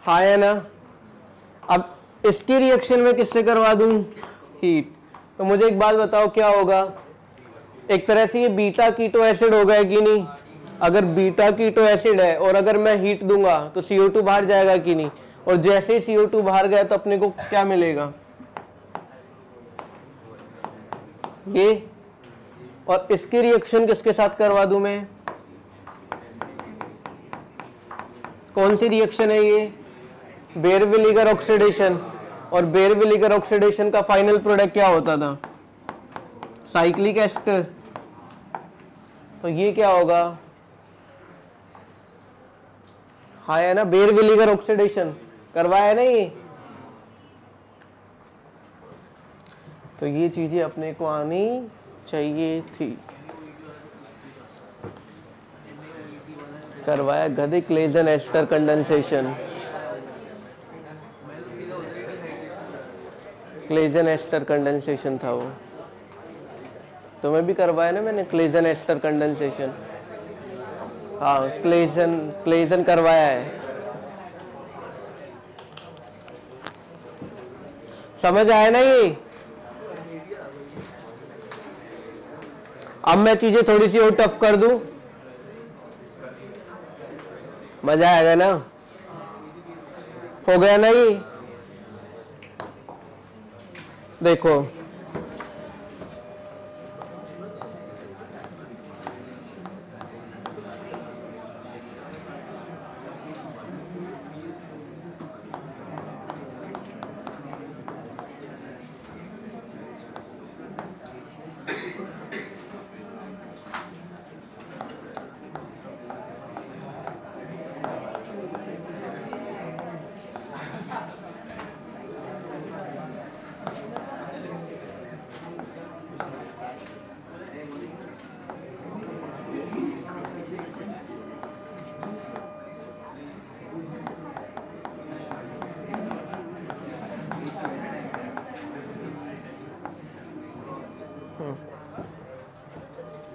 हाँ है ना। अब इसकी रिएक्शन में किससे करवा दूं, हीट, तो मुझे एक बात बताओ क्या होगा, एक तरह से ये बीटा कीटो एसिड होगा कि नहीं। अगर बीटा कीटो एसिड है और अगर मैं हीट दूंगा तो CO2 बाहर जाएगा कि नहीं, और जैसे ही CO2 बाहर गया तो अपने को क्या मिलेगा, ये। और इसकी रिएक्शन किसके साथ करवा दूं मैं, कौन सी रिएक्शन है ये, बेयर-विलिगर ऑक्सीडेशन, और बेयर-विलिगर ऑक्सीडेशन का फाइनल प्रोडक्ट क्या होता था, साइक्लिक एस्टर, तो ये क्या होगा, हाँ है ना, बेयर-विलिगर ऑक्सीडेशन करवाया है ना ये। तो ये चीजें अपने को आनी चाहिए थी। करवाया गधे, Claisen ester condensation, Claisen ester condensation था वो, तो मैं भी करवाया ना मैंने, क्लेजन एस्टर कंडेंसेशन। हाँ क्लेजन करवाया है। समझ आया ना ये? अब मैं चीजें थोड़ी सी और टफ कर दूं, मजा आएगा ना? हो गया ना ये? देखो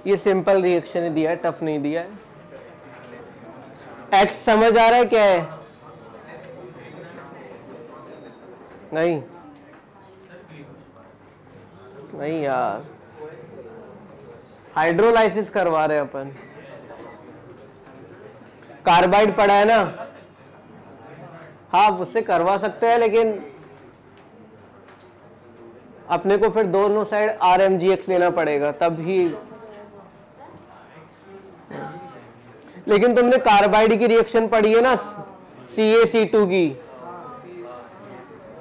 ये सिंपल रिएक्शन ही दिया है, टफ नहीं दिया है। एक्स समझ आ रहा है क्या है? नहीं नहीं यार, हाइड्रोलाइसिस करवा रहे अपन, कार्बाइड पड़ा है ना, हाँ उससे करवा सकते हैं, लेकिन अपने को फिर दोनों साइड RMGX लेना पड़ेगा तब ही। लेकिन तुमने कार्बाइड की रिएक्शन पढ़ी है ना, CaC2 की,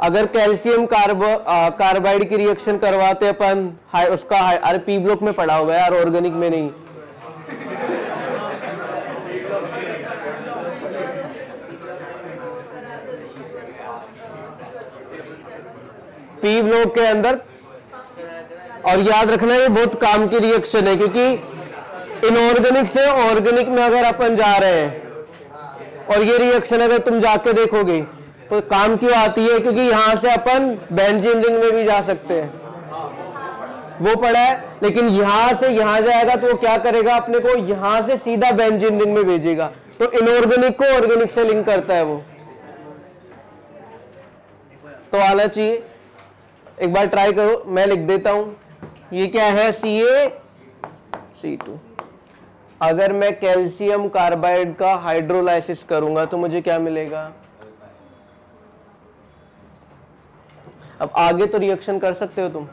अगर कैल्शियम कार्बाइड की रिएक्शन करवाते अपन, उसका अरे P ब्लॉक में पढ़ा हुआ है यार, ऑर्गेनिक में नहीं। P ब्लॉक के अंदर, और याद रखना ये बहुत काम की रिएक्शन है, क्योंकि इनऑर्गेनिक से ऑर्गेनिक में अगर अपन जा रहे हैं और ये रिएक्शन अगर तुम जाके देखोगे तो काम क्यों आती है, क्योंकि यहां से अपन बेंजीन रिंग में भी जा सकते हैं, वो पड़ा है। लेकिन यहां से यहां जाएगा तो वो क्या करेगा, अपने को यहां से सीधा बेंजीन रिंग में भेजेगा, तो इनऑर्गेनिक को ऑर्गेनिक से लिंक करता है वो, तो आना चाहिए। एक बार ट्राई करो, मैं लिख देता हूं, ये क्या है, CaC2। अगर मैं कैल्शियम कार्बाइड का हाइड्रोलाइसिस करूंगा तो मुझे क्या मिलेगा? अब आगे तो रिएक्शन कर सकते हो तुम,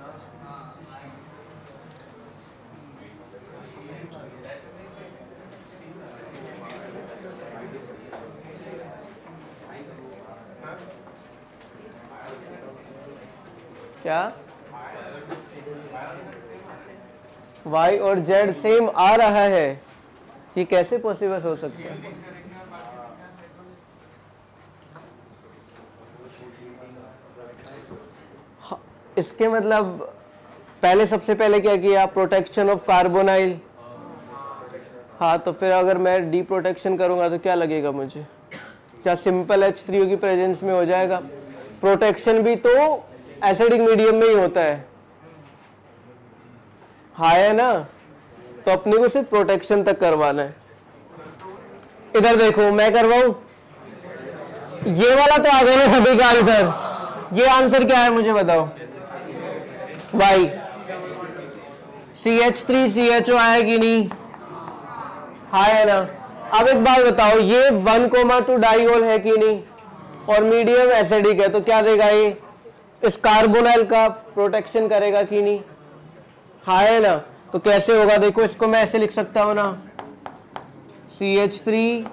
क्या Y और Z सेम आ रहा है? ये कैसे पॉसिबल हो सकता है? इसके मतलब पहले, सबसे पहले क्या किया, प्रोटेक्शन ऑफ कार्बोनाइल। हाँ तो फिर अगर मैं डी प्रोटेक्शन करूंगा तो क्या लगेगा मुझे, क्या सिंपल H3O की प्रेजेंस में हो जाएगा? प्रोटेक्शन भी तो एसिडिक मीडियम में ही होता है, हाँ है ना, तो अपने को सिर्फ प्रोटेक्शन तक करवाना है। इधर देखो मैं करवाऊं, ये वाला तो आ गया सभी का आंसर। ये आंसर क्या है मुझे बताओ? Y, CH3CHO आया कि नहीं? हाँ है ना। अब एक बात बताओ, ये 1,2 डाइऑल है कि नहीं, और मीडियम एसिडिक है, तो क्या देगा ये? इस कार्बोनाइल का प्रोटेक्शन करेगा कि नहीं? हाँ है ना। तो कैसे होगा देखो, इसको मैं ऐसे लिख सकता हूं ना, CH3,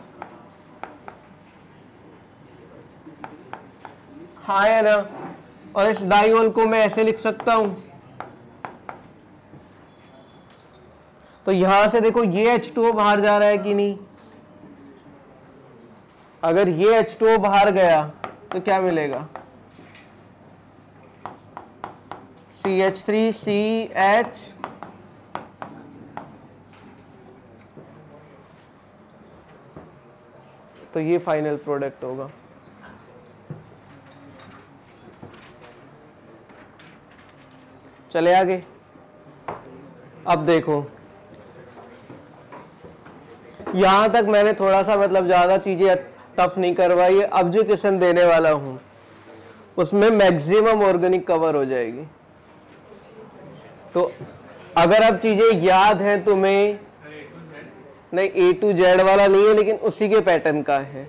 हाँ है ना, और इस डाइऑल को मैं ऐसे लिख सकता हूं। तो यहां से देखो ये H2O बाहर जा रहा है कि नहीं? अगर ये H2O बाहर गया तो क्या मिलेगा? CH3CH, तो ये फाइनल प्रोडक्ट होगा। चले आगे। अब देखो यहां तक मैंने थोड़ा सा मतलब ज्यादा चीजें टफ नहीं करवाई है। अब जो क्वेश्चन देने वाला हूं उसमें मैक्सिमम ऑर्गेनिक कवर हो जाएगी। तो अगर अब चीजें याद हैं तुम्हें, नहीं A to Z वाला नहीं है लेकिन उसी के पैटर्न का है।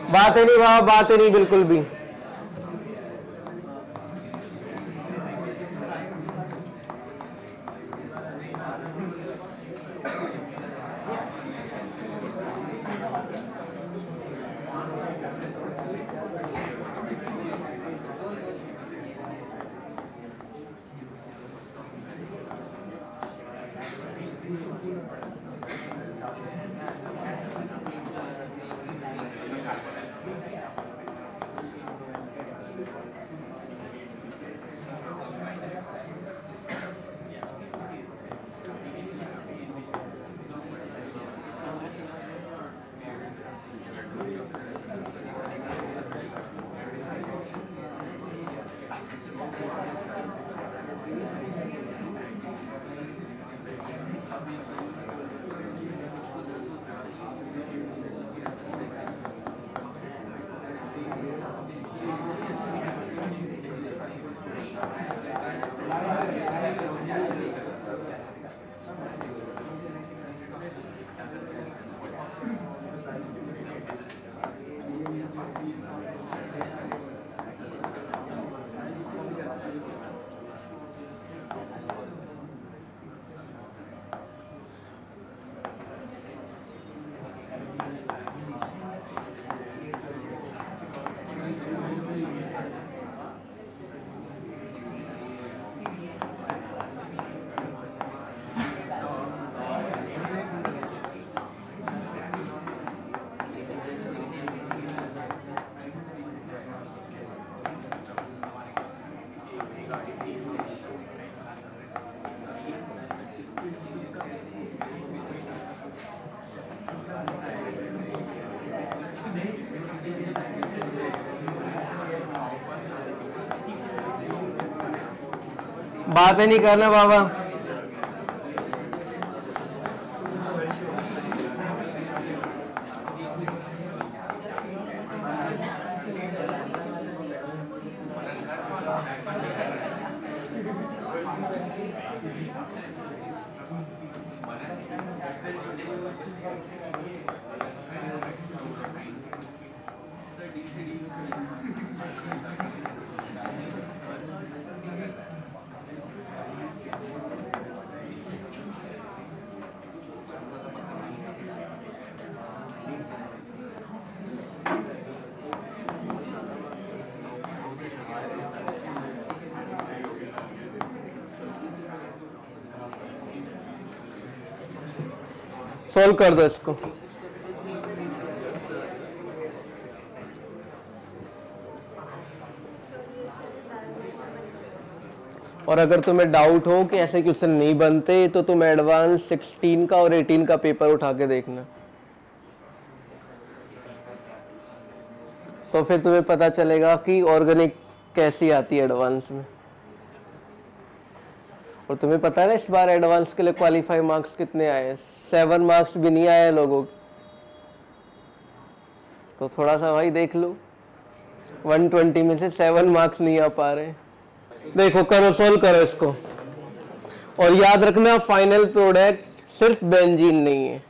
बात है नहीं बाबा, बात है नहीं बिल्कुल भी। बातें नहीं करना बाबा। सॉल्व कर दो इसको। और अगर तुम्हें डाउट हो कि ऐसे क्वेश्चन नहीं बनते तो तुम एडवांस 16 का और 18 का पेपर उठा के देखना, तो फिर तुम्हें पता चलेगा कि ऑर्गेनिक कैसी आती है एडवांस में। और तुम्हें पता है ना इस बार एडवांस के लिए क्वालिफाई मार्क्स कितने आए? 7 मार्क्स भी नहीं आए लोगों के। तो थोड़ा सा भाई देख लो, 120 में से 7 मार्क्स नहीं आ पा रहे। देखो करो, सोल्व करो इसको। और याद रखना फाइनल प्रोडक्ट सिर्फ बेंजीन नहीं है।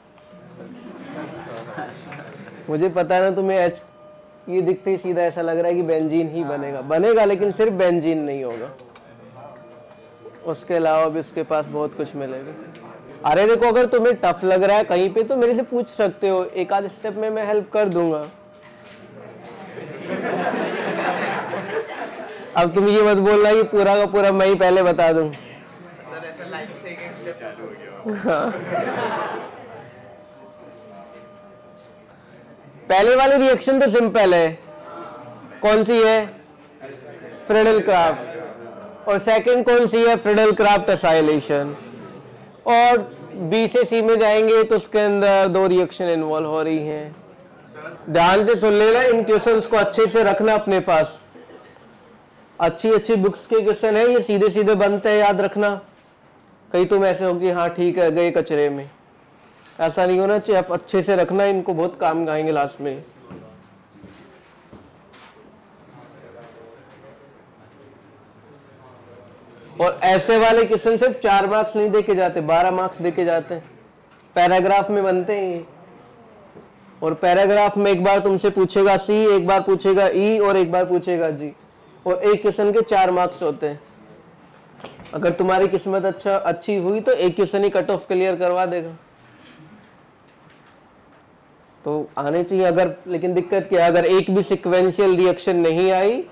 मुझे पता है ना तुम्हें ये दिखते ही सीधा ऐसा लग रहा है कि बेंजीन ही बनेगा, लेकिन सिर्फ बेंजीन नहीं होगा, उसके अलावा भी उसके पास बहुत कुछ मिलेगा। अरे देखो अगर तुम्हें टफ लग रहा है कहीं पे तो मेरे से पूछ सकते हो, एक आध स्टेप में मैं हेल्प कर दूंगा। अब तुम ये मत बोलना कि पूरा का पूरा मैं ही पहले बता दूं। सर ऐसा लाइव से एक स्टेप चालू हो गया। हाँ। पहले वाली रिएक्शन तो सिंपल है, कौन सी है? Friedel craft. और सेकंड कौन सी है, फ्रिडल क्राफ्ट एसाइलेशन। और बी से सी में जाएंगे तो उसके अंदर 2 रिएक्शन इन्वॉल्व हो रही हैं। ध्यान से सुन लेना, इन क्वेश्चंस को अच्छे से रखना अपने पास। अच्छी बुक्स के क्वेश्चन है ये, सीधे सीधे बनते हैं, याद रखना। कहीं तुम ऐसे हो कि हाँ ठीक है गए कचरे में, ऐसा नहीं होना चाहिए। आप अच्छे से रखना, इनको बहुत काम आएंगे लास्ट में। और ऐसे वाले क्वेश्चन सिर्फ 4 मार्क्स नहीं देके जाते, 12 मार्क्स देके जाते हैं। पैराग्राफ में बनते हैं ये। और पैराग्राफ में एक बार तुमसे पूछेगा सी, एक बार पूछेगा ई और एक बार पूछेगा जी। और एक क्वेश्चन के 4 मार्क्स होते हैं। अगर तुम्हारी किस्मत अच्छी हुई तो एक क्वेश्चन ही कट ऑफ क्लियर करवा देगा। तो आने चाहिए अगर, लेकिन दिक्कत क्या है, अगर एक भी सिक्वेंशियल रिएक्शन नहीं आई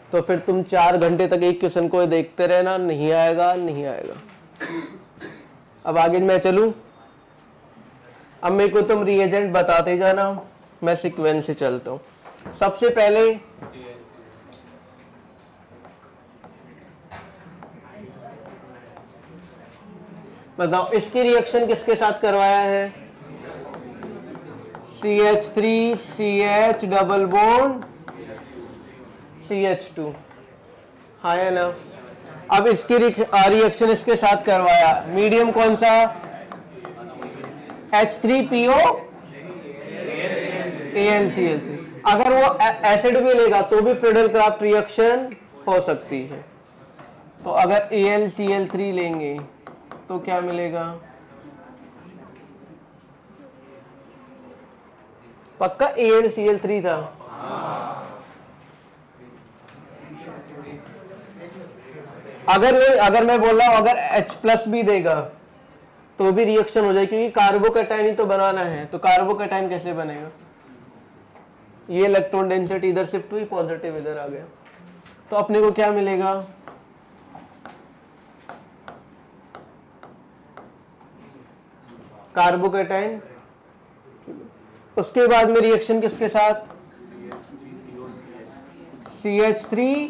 तो फिर तुम 4 घंटे तक एक क्वेश्चन को देखते रहना, नहीं आएगा नहीं आएगा। अब आगे मैं चलूं, अब मेरे को तुम रिएजेंट बताते जाना, मैं सीक्वेंस से चलता हूं। सबसे पहले बताओ इसकी रिएक्शन किसके साथ करवाया है, CH3 CH double bond CH2, हाँ है ना। अब इसकी रिएक्शन इसके साथ करवाया, मीडियम कौन सा, H3PO AnCl3। अगर वो एसिड भी लेगा तो भी फ्रिडल क्राफ्ट रिएक्शन हो सकती है। तो अगर AlCl3 लेंगे तो क्या मिलेगा, पक्का AlCl3 था। अगर मैं बोल रहा हूं अगर H+ भी देगा तो भी रिएक्शन हो जाएगी, क्योंकि कार्बोकैटायन ही तो बनाना है। तो कार्बोकैटायन कैसे बनेगा, ये इलेक्ट्रॉन डेंसिटी इधर शिफ्ट हुई, पॉजिटिव इधर आ गया, तो अपने को क्या मिलेगा, कार्बोकैटायन। उसके बाद में रिएक्शन किसके साथ, CH3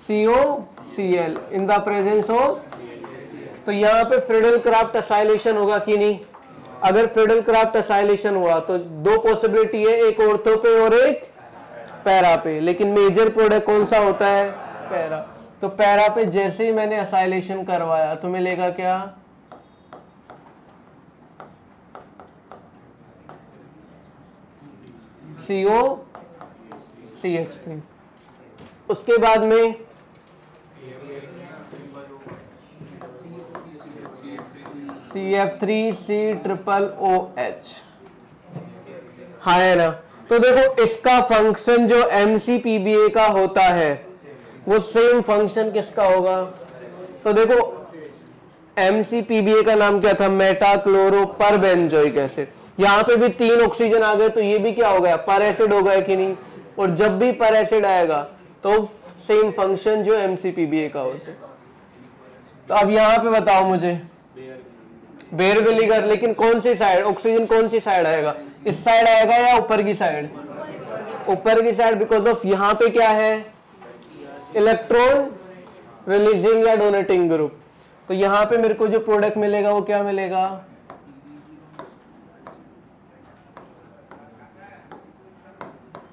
COCl in the presence of. तो यहां पे फ्रिडल क्राफ्ट एसाइलेशन होगा कि नहीं। अगर फ्रिडल क्राफ्ट एसाइलेशन हुआ तो 2 पॉसिबिलिटी है, एक ऑर्थो पे और एक पैरा पे, लेकिन मेजर प्रोडक्ट कौन सा होता है, पैरा। तो पैरा पे जैसे ही मैंने एसाइलेशन करवाया तो मिलेगा क्या, COCH3। उसके बाद में CF3COOH, हाँ है ना। तो देखो इसका फंक्शन जो MCPBA का होता है वो सेम फंक्शन किसका होगा। तो देखो MCPBA का नाम क्या था, मेटा क्लोरो पर बेंजोइक एसिड। यहां पे भी 3 ऑक्सीजन आ गए तो ये भी क्या हो गया, पर एसिड हो गया कि नहीं। और जब भी पर एसिड आएगा तो सेम फंक्शन जो MCPBA का होता है। तो अब यहां पे बताओ मुझे, बेयर विलीगर, लेकिन कौन सी साइड, ऑक्सीजन कौन सी साइड आएगा, इस साइड आएगा या ऊपर की साइड, ऊपर की साइड, बिकॉज ऑफ यहां पे क्या है, इलेक्ट्रॉन रिलीजिंग या डोनेटिंग ग्रुप। तो यहां पे मेरे को जो प्रोडक्ट मिलेगा वो क्या मिलेगा,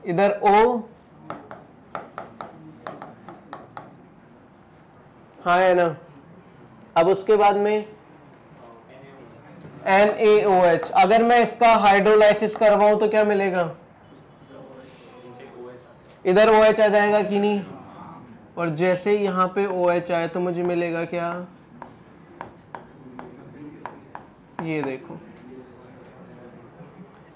इधर O, हाँ है ना। अब उसके बाद में NaOH। अगर मैं इसका हाइड्रोलाइसिस करवाऊं तो क्या मिलेगा, इधर OH आ जाएगा कि नहीं। और जैसे यहां पे OH आए तो मुझे मिलेगा क्या, ये देखो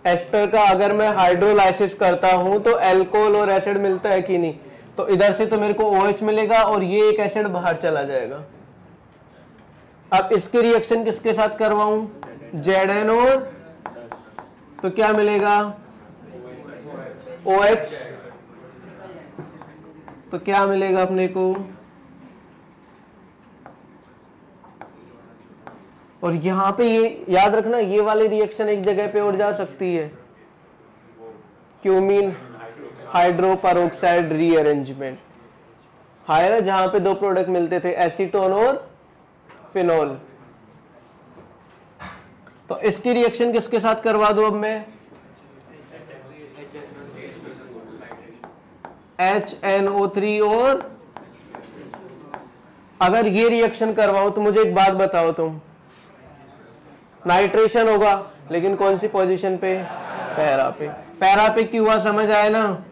एस्टर का अगर मैं हाइड्रोलाइसिस करता हूं तो अल्कोहल और एसिड मिलता है कि नहीं। तो इधर से तो मेरे को OH मिलेगा और ये एक एसिड बाहर चला जाएगा। अब इसकी रिएक्शन किसके साथ करवाऊं, ZNO, तो क्या मिलेगा, OH। तो क्या मिलेगा अपने को, और यहां पे ये याद रखना, ये वाली रिएक्शन एक जगह पे और जा सकती है, क्यूमीन हाइड्रो पेरोक्साइड रीअरेंजमेंट। हाँ है ना, जहां पे दो प्रोडक्ट मिलते थे, एसीटोन और फिनोल। तो इसकी रिएक्शन किसके साथ करवा दूं अब मैं? HNO3 और अगर ये रिएक्शन करवाऊं तो मुझे एक बात बताओ तुम, नाइट्रेशन होगा लेकिन कौन सी पोजीशन पे? पैरा पे। पैरा पे क्यों हुआ समझ आया ना?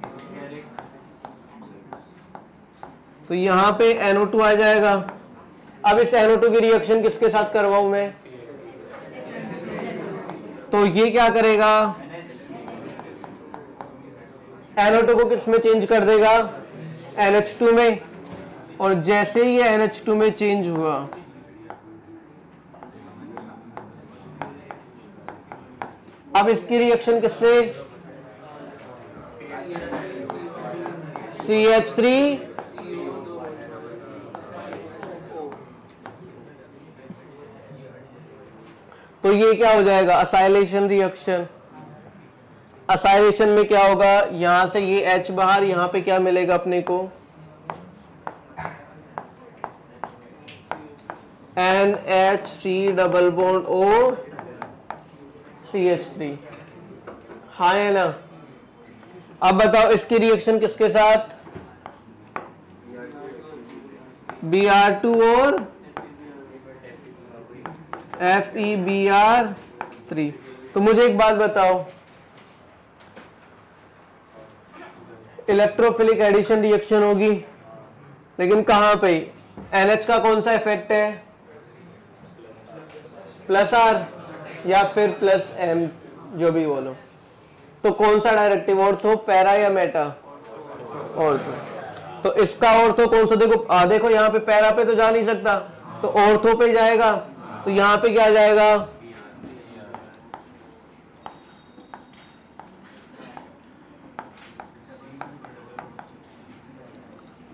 तो यहां पे NO2 आ जाएगा। अब इस NO2 की रिएक्शन किसके साथ करवाऊं मैं? तो ये क्या करेगा? NO2 को किस में चेंज कर देगा? NH2 में। और जैसे ही ये NH2 में चेंज हुआ, अब इसकी रिएक्शन किससे? CH3 तो ये क्या हो जाएगा? Acylation reaction. असाइलेशन में क्या होगा? यहां से ये H बाहर, यहां पे क्या मिलेगा अपने को? NH3 double bond O CH3। हाँ है ना? अब बताओ इसकी रिएक्शन किसके साथ? Br2 और FeBr3। तो मुझे एक बात बताओ, इलेक्ट्रोफिलिक एडिशन रिएक्शन होगी, लेकिन कहां पे? NH का कौन सा इफेक्ट है? +R या फिर +M, जो भी बोलो। तो कौन सा डायरेक्टिव? ऑर्थो, पैरा या मेटा? ऑर्थो। तो इसका ऑर्थो कौन सा? देखो देखो यहाँ पे पैरा पे तो जा नहीं सकता, तो ऑर्थो पे जाएगा। तो यहाँ पे क्या जाएगा?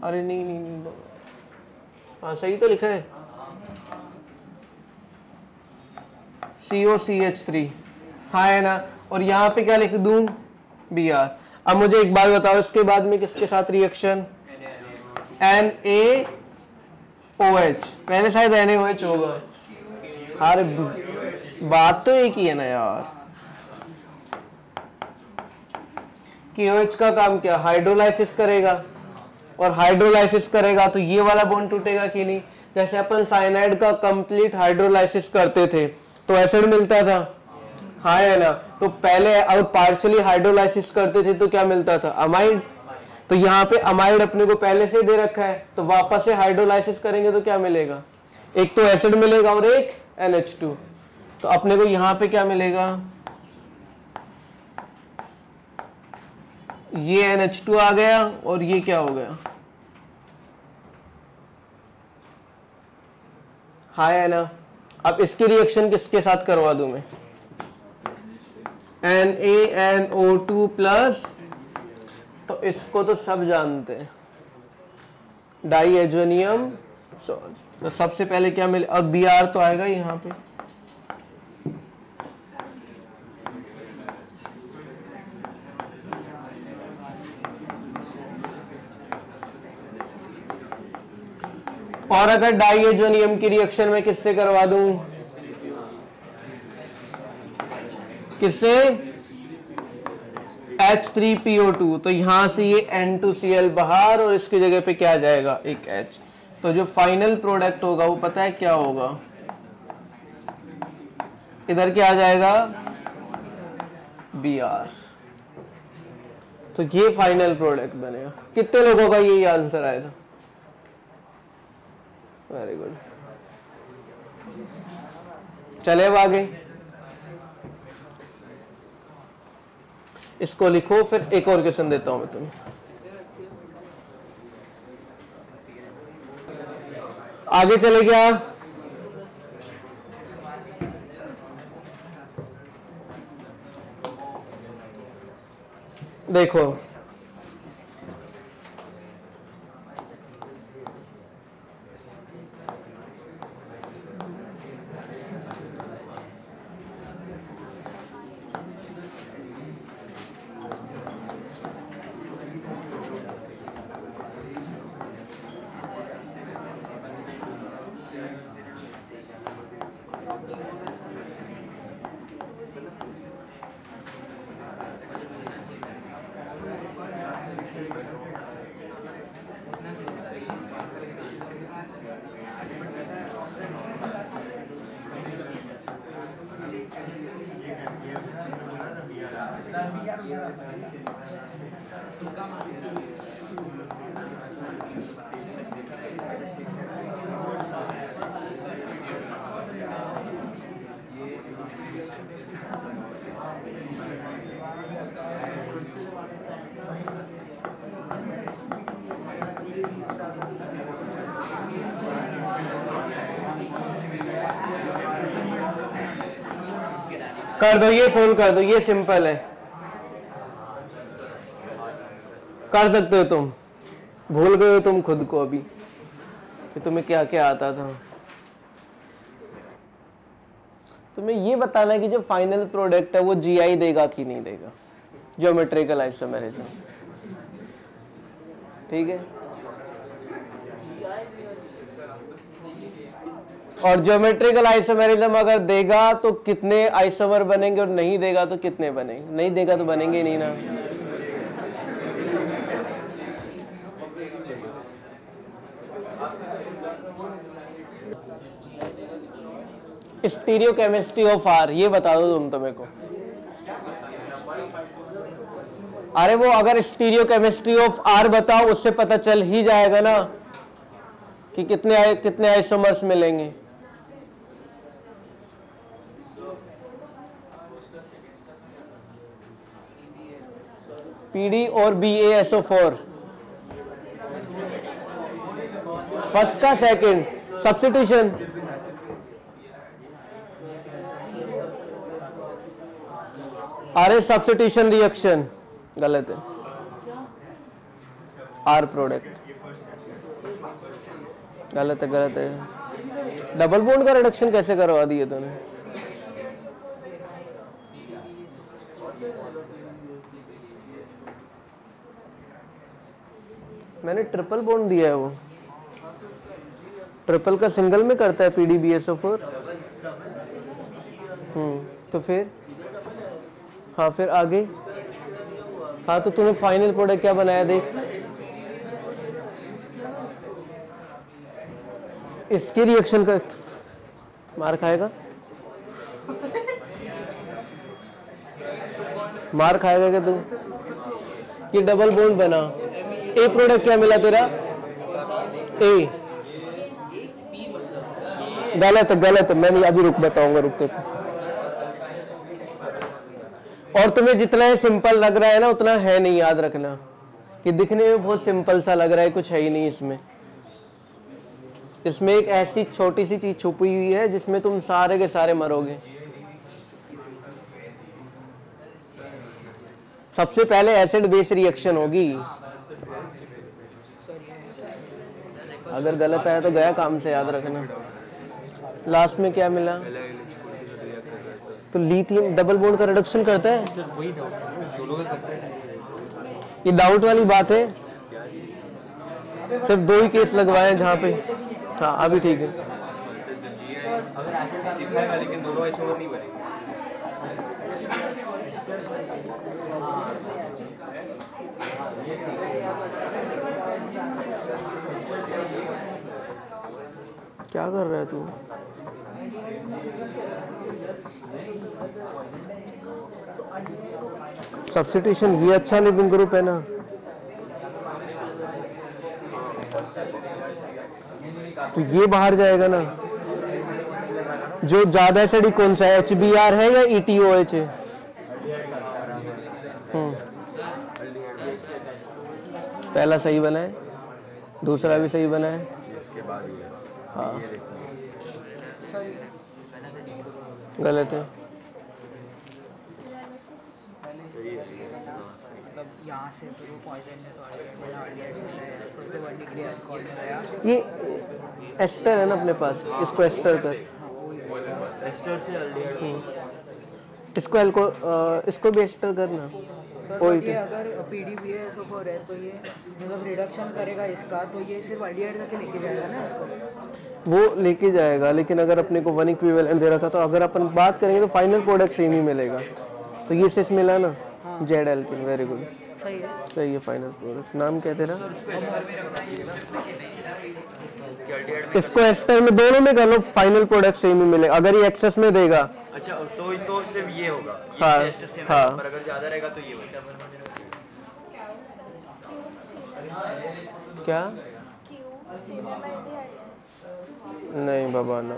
अरे नहीं नहीं नहीं, हाँ सही तो लिखा है, COCH3। हाँ है ना? और यहाँ पे क्या लिख दूं? Br। अब मुझे एक बात बताओ, इसके बाद में किसके साथ रिएक्शन? NaOH। पहले शायद NaOH होगा। अरे बात तो एक ही है ना यार। KOH का काम क्या? हाइड्रोलाइसिस करेगा, और हाइड्रोलाइसिस करेगा तो ये वाला बॉन्ड टूटेगा कि नहीं? जैसे अपन साइनाइड का कंप्लीट हाइड्रोलाइसिस करते थे तो एसिड मिलता था, हाँ है ना? तो पहले और पार्शियली हाइड्रोलाइसिस करते थे तो क्या मिलता था? अमाइड। तो यहाँ पे अमाइड अपने को पहले से दे रखा है, तो वापस से हाइड्रोलाइसिस करेंगे तो क्या मिलेगा? एक तो एसिड मिलेगा और एक NH2। तो अपने को यहाँ पे क्या मिलेगा? ये NH2 आ गया और ये क्या हो गया? हाँ है ना? अब इसकी रिएक्शन किसके साथ करवा दूं मैं? NaNO2 प्लस, तो इसको तो सब जानते हैं, डाइएजोनियम सॉल्ट। तो सबसे पहले क्या मिले? और Br तो आएगा यहाँ पे। और अगर डाइएजोनियम की रिएक्शन में किससे करवा दूं? किससे? H3PO2। तो यहां से ये N2Cl बाहर और इसकी जगह पे क्या आ जाएगा? एक H। तो जो फाइनल प्रोडक्ट होगा वो पता है क्या होगा? इधर क्या आ जाएगा? Br। तो ये फाइनल प्रोडक्ट बनेगा। कितने लोगों का यही आंसर आया था? Very good. चले अब आगे, इसको लिखो, फिर एक और क्वेश्चन देता हूं मैं तुम्हें। आगे चले गया। देखो कर दो, ये फोन कर दो, ये सिंपल है, कर सकते हो तुम। भूल गए हो तुम खुद को अभी कि तुम्हें क्या क्या आता था। तुम्हें ये बताना है कि जो फाइनल प्रोडक्ट है वो जीआई देगा कि नहीं देगा, ज्योमेट्रिकल आइसोमेरिज्म। ठीक है, और ज्योमेट्रिकल आइसोमेरिज्म अगर देगा तो कितने आइसोमर बनेंगे और नहीं देगा तो कितने बनेंगे। नहीं देगा तो बनेंगे ही नहीं ना। स्टीरियोकेमिस्ट्री ऑफ आर, ये बता दो तुम तो मेरे को। अरे वो अगर स्टीरियोकेमिस्ट्री ऑफ आर बताओ उससे पता चल ही जाएगा ना कि कितने आइसोमर्स मिलेंगे। पीडी और BaSO4, फर्स्ट का सेकंड, सब्स्टिट्यूशन। अरे सब्स्टिट्यूशन रिएक्शन गलत है, आर प्रोडक्ट गलत है, गलत है। डबल बॉन्ड का रिडक्शन कैसे करवा दिए तुमने? मैंने ट्रिपल बॉन्ड दिया है, वो ट्रिपल का सिंगल में करता है PDBSO4। तो फिर हाँ, फिर आगे। हाँ तो तूने फाइनल प्रोडक्ट क्या बनाया देख। इसके रिएक्शन का मार खाएगा, मार खाएगा क्या तू? ये डबल बॉन्ड बना, ए प्रोडक्ट क्या मिला तेरा? ए। गलत है, गलत है, मैंने अभी रुक बताऊंगा, रुक के। और तुम्हें जितना सिंपल लग रहा है ना उतना है नहीं, याद रखना कि दिखने में बहुत सिंपल सा लग रहा है, कुछ है ही नहीं इसमें। इसमें एक ऐसी छोटी सी चीज छुपी हुई है जिसमें तुम सारे के सारे मरोगे। सबसे पहले एसिड बेस रिएक्शन होगी, अगर गलत आया तो गया काम से, याद रखना। लास्ट में क्या मिला? तो लिथियम डबल बॉन्ड का रिडक्शन करता है। ये डाउट वाली बात है, सिर्फ 2 ही केस लगवाए हैं जहाँ पे। हाँ अभी ठीक है। लेकिन दोनों आइसोमर नहीं बनेंगे। क्या कर रहा है तू? सब्स्टिट्यूशन, ये अच्छा लिविंग ग्रुप है ना। तो ये बाहर जाएगा ना। जो ज्यादा एसिडिक कौन सा है, HBr है या ETOH है? पहला सही बना है, दूसरा भी सही बना है। हाँ गलत है। यहाँ से तो वो पॉइजन है, तो ये एस्टर है ना अपने पास, इसको एस्टर कर। एस्टर से इसको इसको भी एस्टर करना। सर ये अगर PDBSO4 है तो ये मतलब रिडक्शन करेगा इसका, तो ये सिर्फ अल्डिहाइड तक लेके जाएगा ना इसको? वो लेके जाएगा, लेकिन अगर अपने को 1 इक्विवेलेंट दे रखा तो अगर अपन बात करेंगे तो फाइनल प्रोडक्ट सेम ही मिलेगा। तो ये सिस मिला ना, जेड एल्किन, वेरी गुड। सही है। सही है फाइनल प्रोडक्ट। नाम क्या है तेरा? इसको एस्टर में दोनों में कर लो, फाइनल प्रोडक्ट सेम ही मिलेगा अगर ये एक्सेस में देगा। अच्छा तो सिर्फ ये होगा, ये हाँ, टेस्ट से हाँ। पर अगर ज्यादा रहेगा तो ये होगा। क्या? नहीं बाबा ना।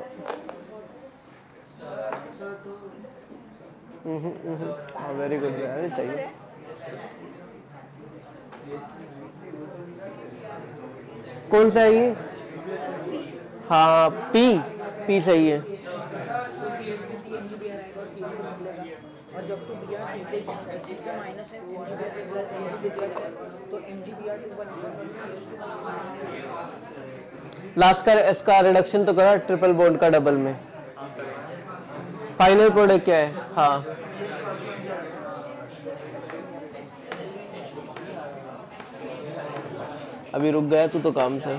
वेरी गुड यार, सही है। कौन सा है ये? हाँ पी सही है। और जब तो बी आर सी के माइनस है, M G B R plus है, तो M G B R 2 last का इसका रिडक्शन तो करा ट्रिपल बॉन्ड का डबल में। फाइनल प्रोडक्ट क्या है? हाँ अभी रुक गया तू तो काम से।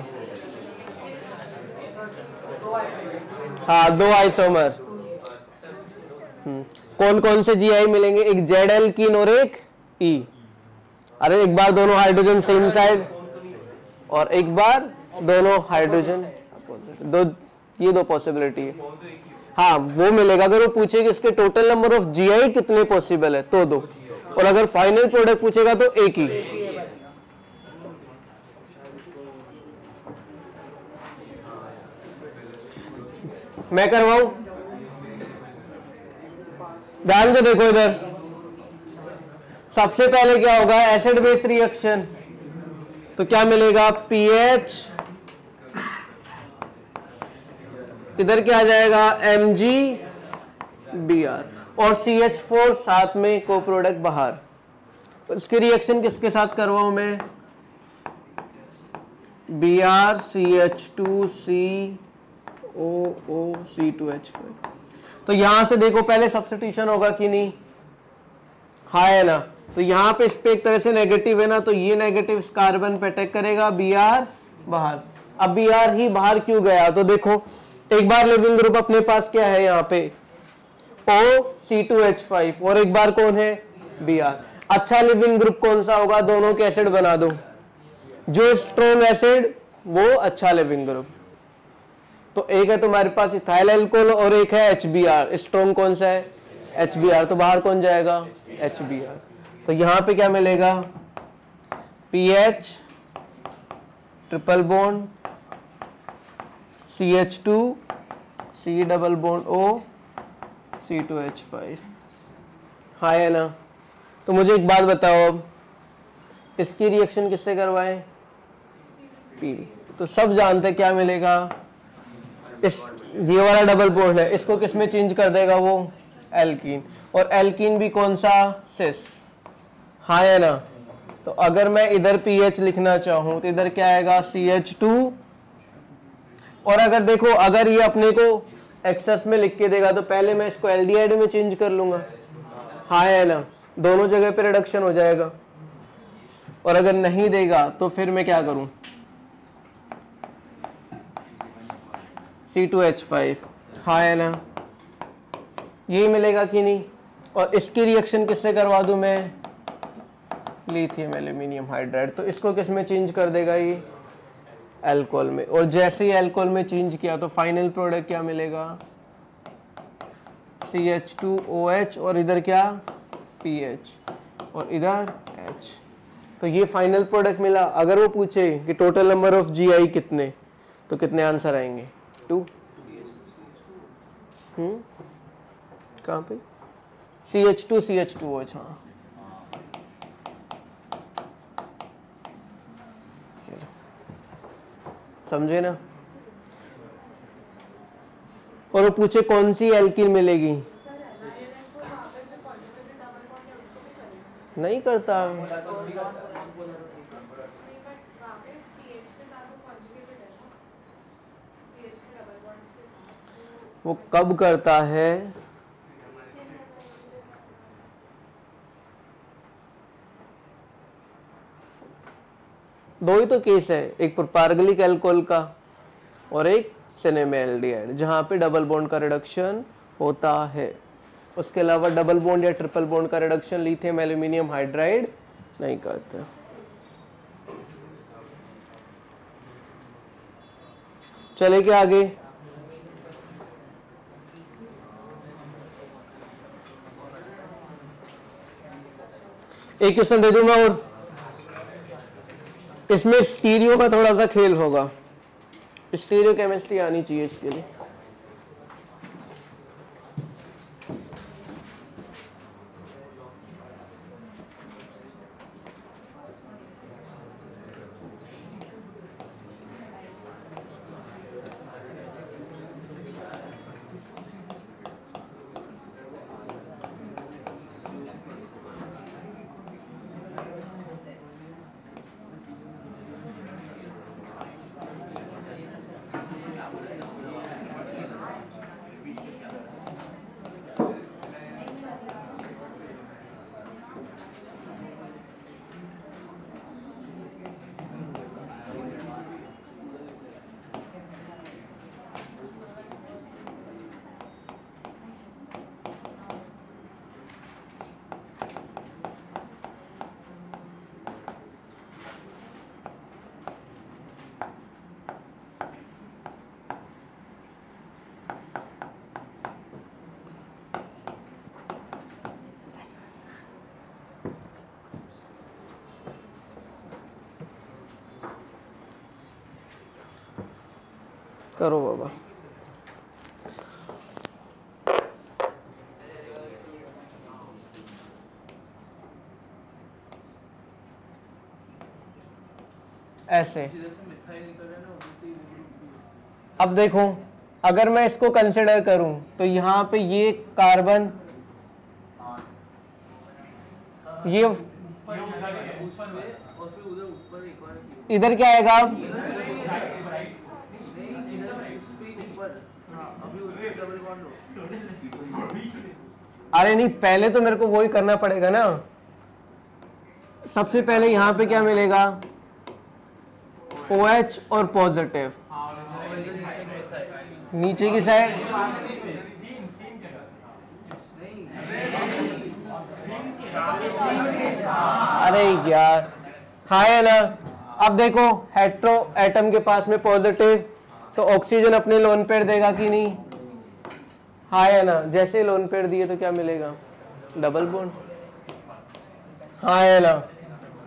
हाँ 2 आइसोमर। कौन कौन से जीआई मिलेंगे? एक जेड एल्कीन और एक ई। अरे एक बार दोनों हाइड्रोजन सेम साइड और एक बार दोनों हाइड्रोजन दो, ये 2 पॉसिबिलिटी है। हाँ वो मिलेगा अगर वो पूछे कि इसके टोटल नंबर ऑफ जीआई कितने पॉसिबल है तो 2, और अगर फाइनल प्रोडक्ट पूछेगा तो एक ही। मैं करवाऊं? ध्यान से देखो इधर। सबसे पहले क्या होगा? Acid base reaction. तो क्या मिलेगा? पीएच, इधर क्या आ जाएगा? MgBr और CH4 साथ में को प्रोडक्ट बाहर। इसकी रिएक्शन किसके साथ करवाऊं मैं? Br CH2COO C2H5। तो यहां से देखो पहले सब्स्टिट्यूशन होगा कि नहीं? हाँ है ना। तो यहां पे इस पे एक तरह से नेगेटिव है ना, तो ये नेगेटिव इस कार्बन पे अटैक करेगा, Br बाहर। अब Br ही बाहर क्यों गया? तो देखो एक बार लिविंग ग्रुप अपने पास क्या है यहाँ पे? O C2H5 और एक बार कौन है? Br। अच्छा लिविंग ग्रुप कौन सा होगा? दोनों के एसिड बना दो। जो स्ट्रॉन्ग एसिड वो अच्छा लिविंग ग्रुप। तो एक है तुम्हारे पास इथाइल अल्कोहल और एक है HBr। स्ट्रॉन्ग कौन सा है? HBr। तो बाहर कौन जाएगा? HBr। तो यहां पे क्या मिलेगा? PH triple bond CH2 C double bond O C2H5। हाँ है ना। तो मुझे एक बात बताओ, अब इसकी रिएक्शन किससे करवाएं? पीडी। तो सब जानते हैं क्या मिलेगा? इस ये वाला डबल बॉन्ड है, इसको किस में चेंज कर देगा वो? एल्कीन। और एल्कीन भी कौन सा? सिस। हाँ है ना। तो अगर मैं इधर पीएच लिखना चाहूं तो इधर क्या आएगा? CH2। और अगर देखो अगर ये अपने को एक्सेस में लिख के देगा तो पहले मैं इसको एल्डिहाइड में चेंज कर लूंगा। हाँ है ना। दोनों जगह पे रिडक्शन हो जाएगा। और अगर नहीं देगा तो फिर मैं क्या करूं? C2H5। हाँ है ना। यही मिलेगा कि नहीं? और इसकी रिएक्शन किससे करवा दूं मैं? Lithium aluminium hydride. तो इसको किस में चेंज कर देगा? ये अल्कोहल में। और जैसे ही अल्कोहल में चेंज किया तो फाइनल प्रोडक्ट क्या मिलेगा? CH2OH और इधर क्या? PH और इधर H। तो ये फाइनल प्रोडक्ट मिला। अगर वो पूछे कि टोटल नंबर ऑफ जीआई कितने, तो कितने आंसर आएंगे? 2। कहाँ पे? CH2CH2OH। हाँ समझे ना। और वो पूछे कौन सी एल्कीन मिलेगी? नहीं करता। वो कब करता है? दो ही तो केस है, एक प्रोपार्गलिक अल्कोहल का और एक सिनेमेल्डिहाइड, जहां पे डबल बॉन्ड का रिडक्शन होता है। उसके अलावा डबल बॉन्ड या ट्रिपल बॉन्ड का रिडक्शन लिथियम एल्यूमिनियम हाइड्राइड नहीं करते। चले क्या आगे? एक क्वेश्चन दे दूं मैं और, इसमें स्टीरियो का थोड़ा सा खेल होगा, स्टीरियो केमिस्ट्री आनी चाहिए इसके लिए। करो बाबा। ऐसे अब देखो, अगर मैं इसको कंसिडर करूं तो यहां पे ये कार्बन, ये इधर क्या आएगा? अरे नहीं, पहले तो मेरे को वही करना पड़ेगा ना। सबसे पहले यहां पे क्या मिलेगा? OH और पॉजिटिव, नीचे की साइड अरे यार, हाँ है ना। अब देखो, हेट्रो एटम के पास में पॉजिटिव, तो ऑक्सीजन अपने लोन पेयर देगा कि नहीं? हाँ है ना। जैसे लोन पेयर दिए तो क्या मिलेगा? Double bond. हाँ है ना।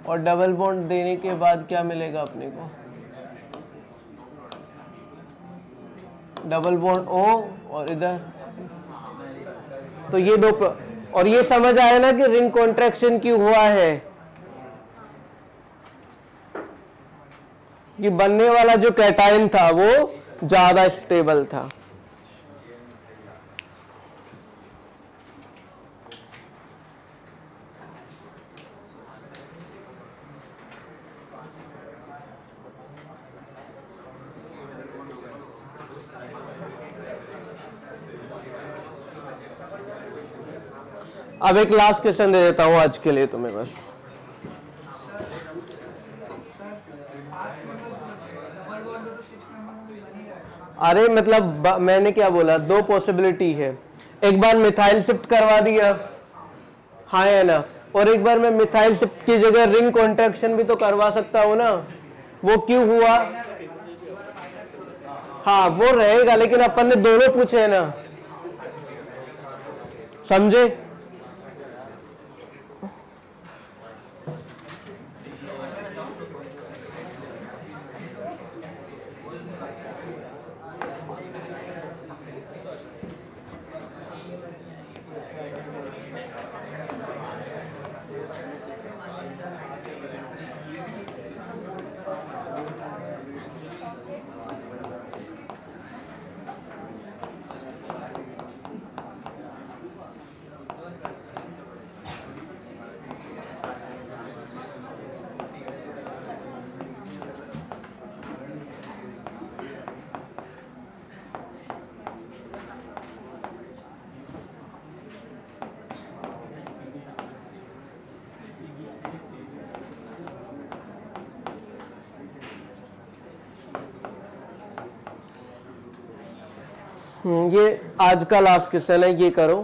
और डबल बॉन्ड देने के बाद क्या मिलेगा अपने को? डबल बॉन्ड O और इधर, तो ये दो और ये समझ आया ना कि रिंग कॉन्ट्रैक्शन क्यों हुआ है। ये बनने वाला जो कैटायन था वो ज्यादा स्टेबल था। अब एक लास्ट क्वेश्चन दे देता हूं आज के लिए तुम्हें बस। अरे मतलब मैंने क्या बोला, दो पॉसिबिलिटी है। एक बार मिथाइल शिफ्ट करवा दिया, हाँ है ना, और एक बार मैं मिथाइल शिफ्ट की जगह रिंग कॉन्ट्रैक्शन भी तो करवा सकता हूं ना। वो क्यों हुआ? हाँ वो रहेगा, लेकिन अपन ने दोनों पूछे है ना, समझे? ये आज का लास्ट क्वेश्चन है, ये करो।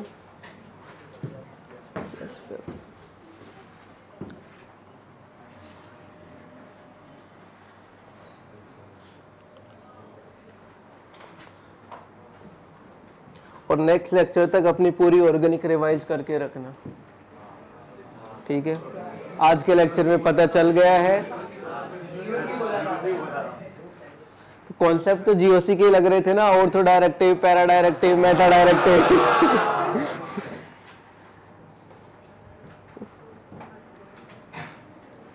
और नेक्स्ट लेक्चर तक अपनी पूरी ऑर्गेनिक रिवाइज करके रखना, ठीक है। आज के लेक्चर में पता चल गया है, तो कॉन्सेप्ट तो जीओसी के लग रहे थे ना, ortho directive, para directive, Meta directive.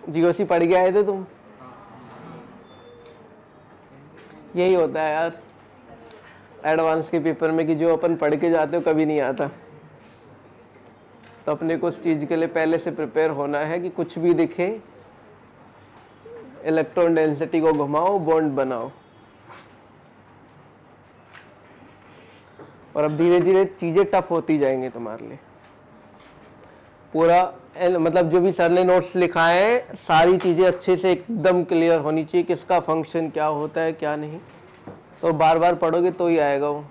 GOC पढ़ के आए थे तुम? यही होता है यार एडवांस के पेपर में कि जो अपन पढ़ के जाते हो कभी नहीं आता। तो अपने को उस चीज के लिए पहले से प्रिपेयर होना है कि कुछ भी दिखे इलेक्ट्रॉन डेंसिटी को घुमाओ, बॉन्ड बनाओ। और अब धीरे धीरे चीजें टफ होती जाएंगी तुम्हारे लिए। पूरा मतलब जो भी सर ने नोट्स लिखा है सारी चीजें अच्छे से एकदम क्लियर होनी चाहिए, किसका फंक्शन क्या होता है क्या नहीं। तो बार बार पढ़ोगे तो ही आएगा वो।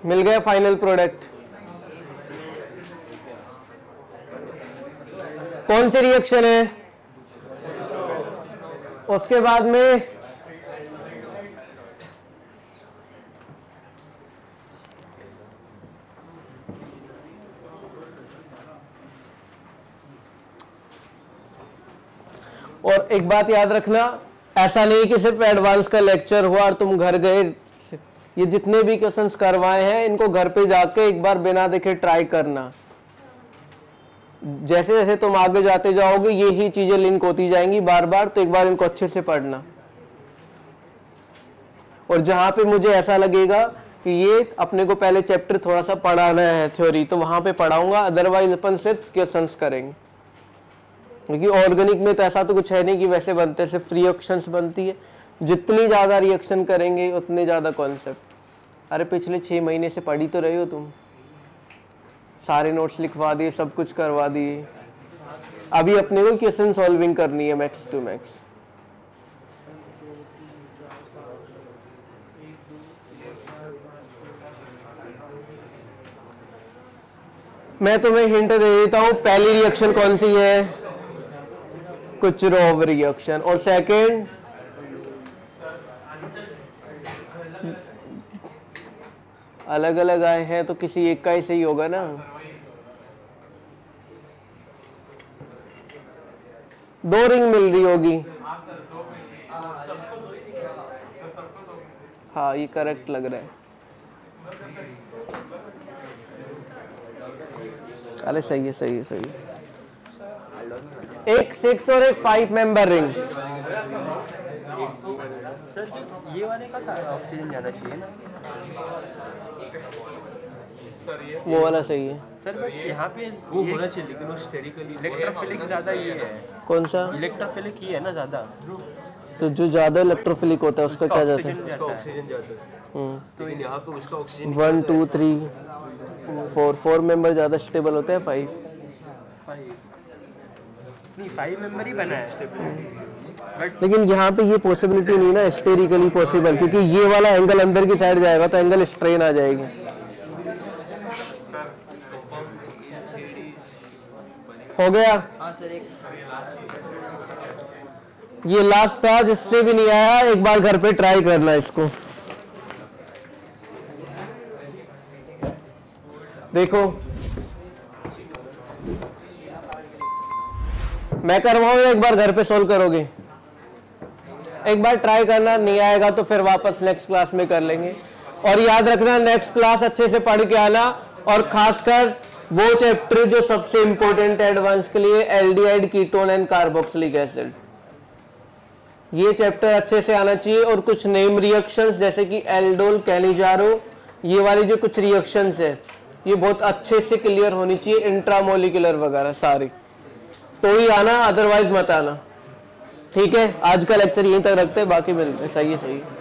मिल गया फाइनल प्रोडक्ट। कौन सी रिएक्शन है? उसके बाद में और एक बात याद रखना, ऐसा नहीं कि सिर्फ एडवांस का लेक्चर हुआ और तुम घर गए, ये जितने भी क्वेश्चंस करवाए हैं इनको घर पे जाके एक बार बिना देखे ट्राई करना। जैसे जैसे तुम आगे जाते जाओगे यही चीजें लिंक होती जाएंगी बार बार, तो एक बार इनको अच्छे से पढ़ना। और जहां पे मुझे ऐसा लगेगा कि ये अपने को पहले चैप्टर थोड़ा सा पढ़ाना है थ्योरी, तो वहां पे पढ़ाऊंगा, अदरवाइज अपन सिर्फ क्वेश्चंस करेंगे। क्योंकि ऑर्गेनिक में तो ऐसा तो कुछ है नहीं कि वैसे बनते, सिर्फ रिएक्शंस बनती है। जितनी ज्यादा रिएक्शन करेंगे उतने ज्यादा कॉन्सेप्ट। अरे पिछले 6 महीने से पढ़ी तो रहे हो तुम, सारे नोट्स लिखवा दिए, सब कुछ करवा दिए। अभी अपने को क्वेश्चन सॉल्विंग करनी है मैक्स टू मैक्स। मैं तुम्हें हिंट दे देता हूं, पहली रिएक्शन कौन सी है? कुचरोव रिएक्शन। और सेकंड अलग अलग आए हैं तो किसी एक का ही सही होगा ना। दो रिंग मिल रही होगी। हाँ ये करेक्ट लग रहा है। अरे सही है सही है सही है। एक 6 और एक 5 मेंबर रिंग। सर जो ये वाले का था ऑक्सीजन जाना चाहिए ना, वो वाला सही है सर। यहाँ पे वो होना चाहिए लेकिन वो स्टेरिकली इलेक्ट्रोफिलिक ज्यादा ये है। कौन सा? इलेक्ट्रोफिलिक ही है ना ज्यादा। तो जो ज्यादा इलेक्ट्रोफिलिक होता है उसका क्या जाता है? ऑक्सीजन जाता है। तो यहाँ पे उसका ऑक्सीजन 1 2 3 4 मेंबर ज्यादा स्टेबल होता है। 5 नहीं 5 मेंबर ही बना है स्टेबल। लेकिन यहाँ पे ये पॉसिबिलिटी नहीं ना स्टेरिकली पॉसिबल, क्योंकि ये वाला एंगल अंदर की साइड जाएगा तो एंगल स्ट्रेन आ जाएगी। हो गया? हाँ सर। एक ये लास्ट था, जिससे भी नहीं आया एक बार घर पे ट्राई करना इसको। देखो मैं करवाऊँ, एक बार घर पे सोल्व करोगे? एक बार ट्राई करना, नहीं आएगा तो फिर वापस नेक्स्ट क्लास में कर लेंगे। और याद रखना नेक्स्ट क्लास अच्छे से पढ़ के आना, और खासकर वो चैप्टर जो सबसे इंपॉर्टेंट है एडवांस के लिए, aldehyde, ketone and carboxylic acid. ये चैप्टर अच्छे से आना चाहिए। और कुछ नेम रिएक्शंस जैसे कि एल्डोल, कैनिजारो, ये वाली जो कुछ रिएक्शंस है ये बहुत अच्छे से क्लियर होनी चाहिए, इंट्रामोलिकुलर वगैरह सारी, तो ही आना, अदरवाइज मत आना। ठीक है, आज का लेक्चर यहीं तक रखते हैं, बाकी मिलते हैं। सही है सही है।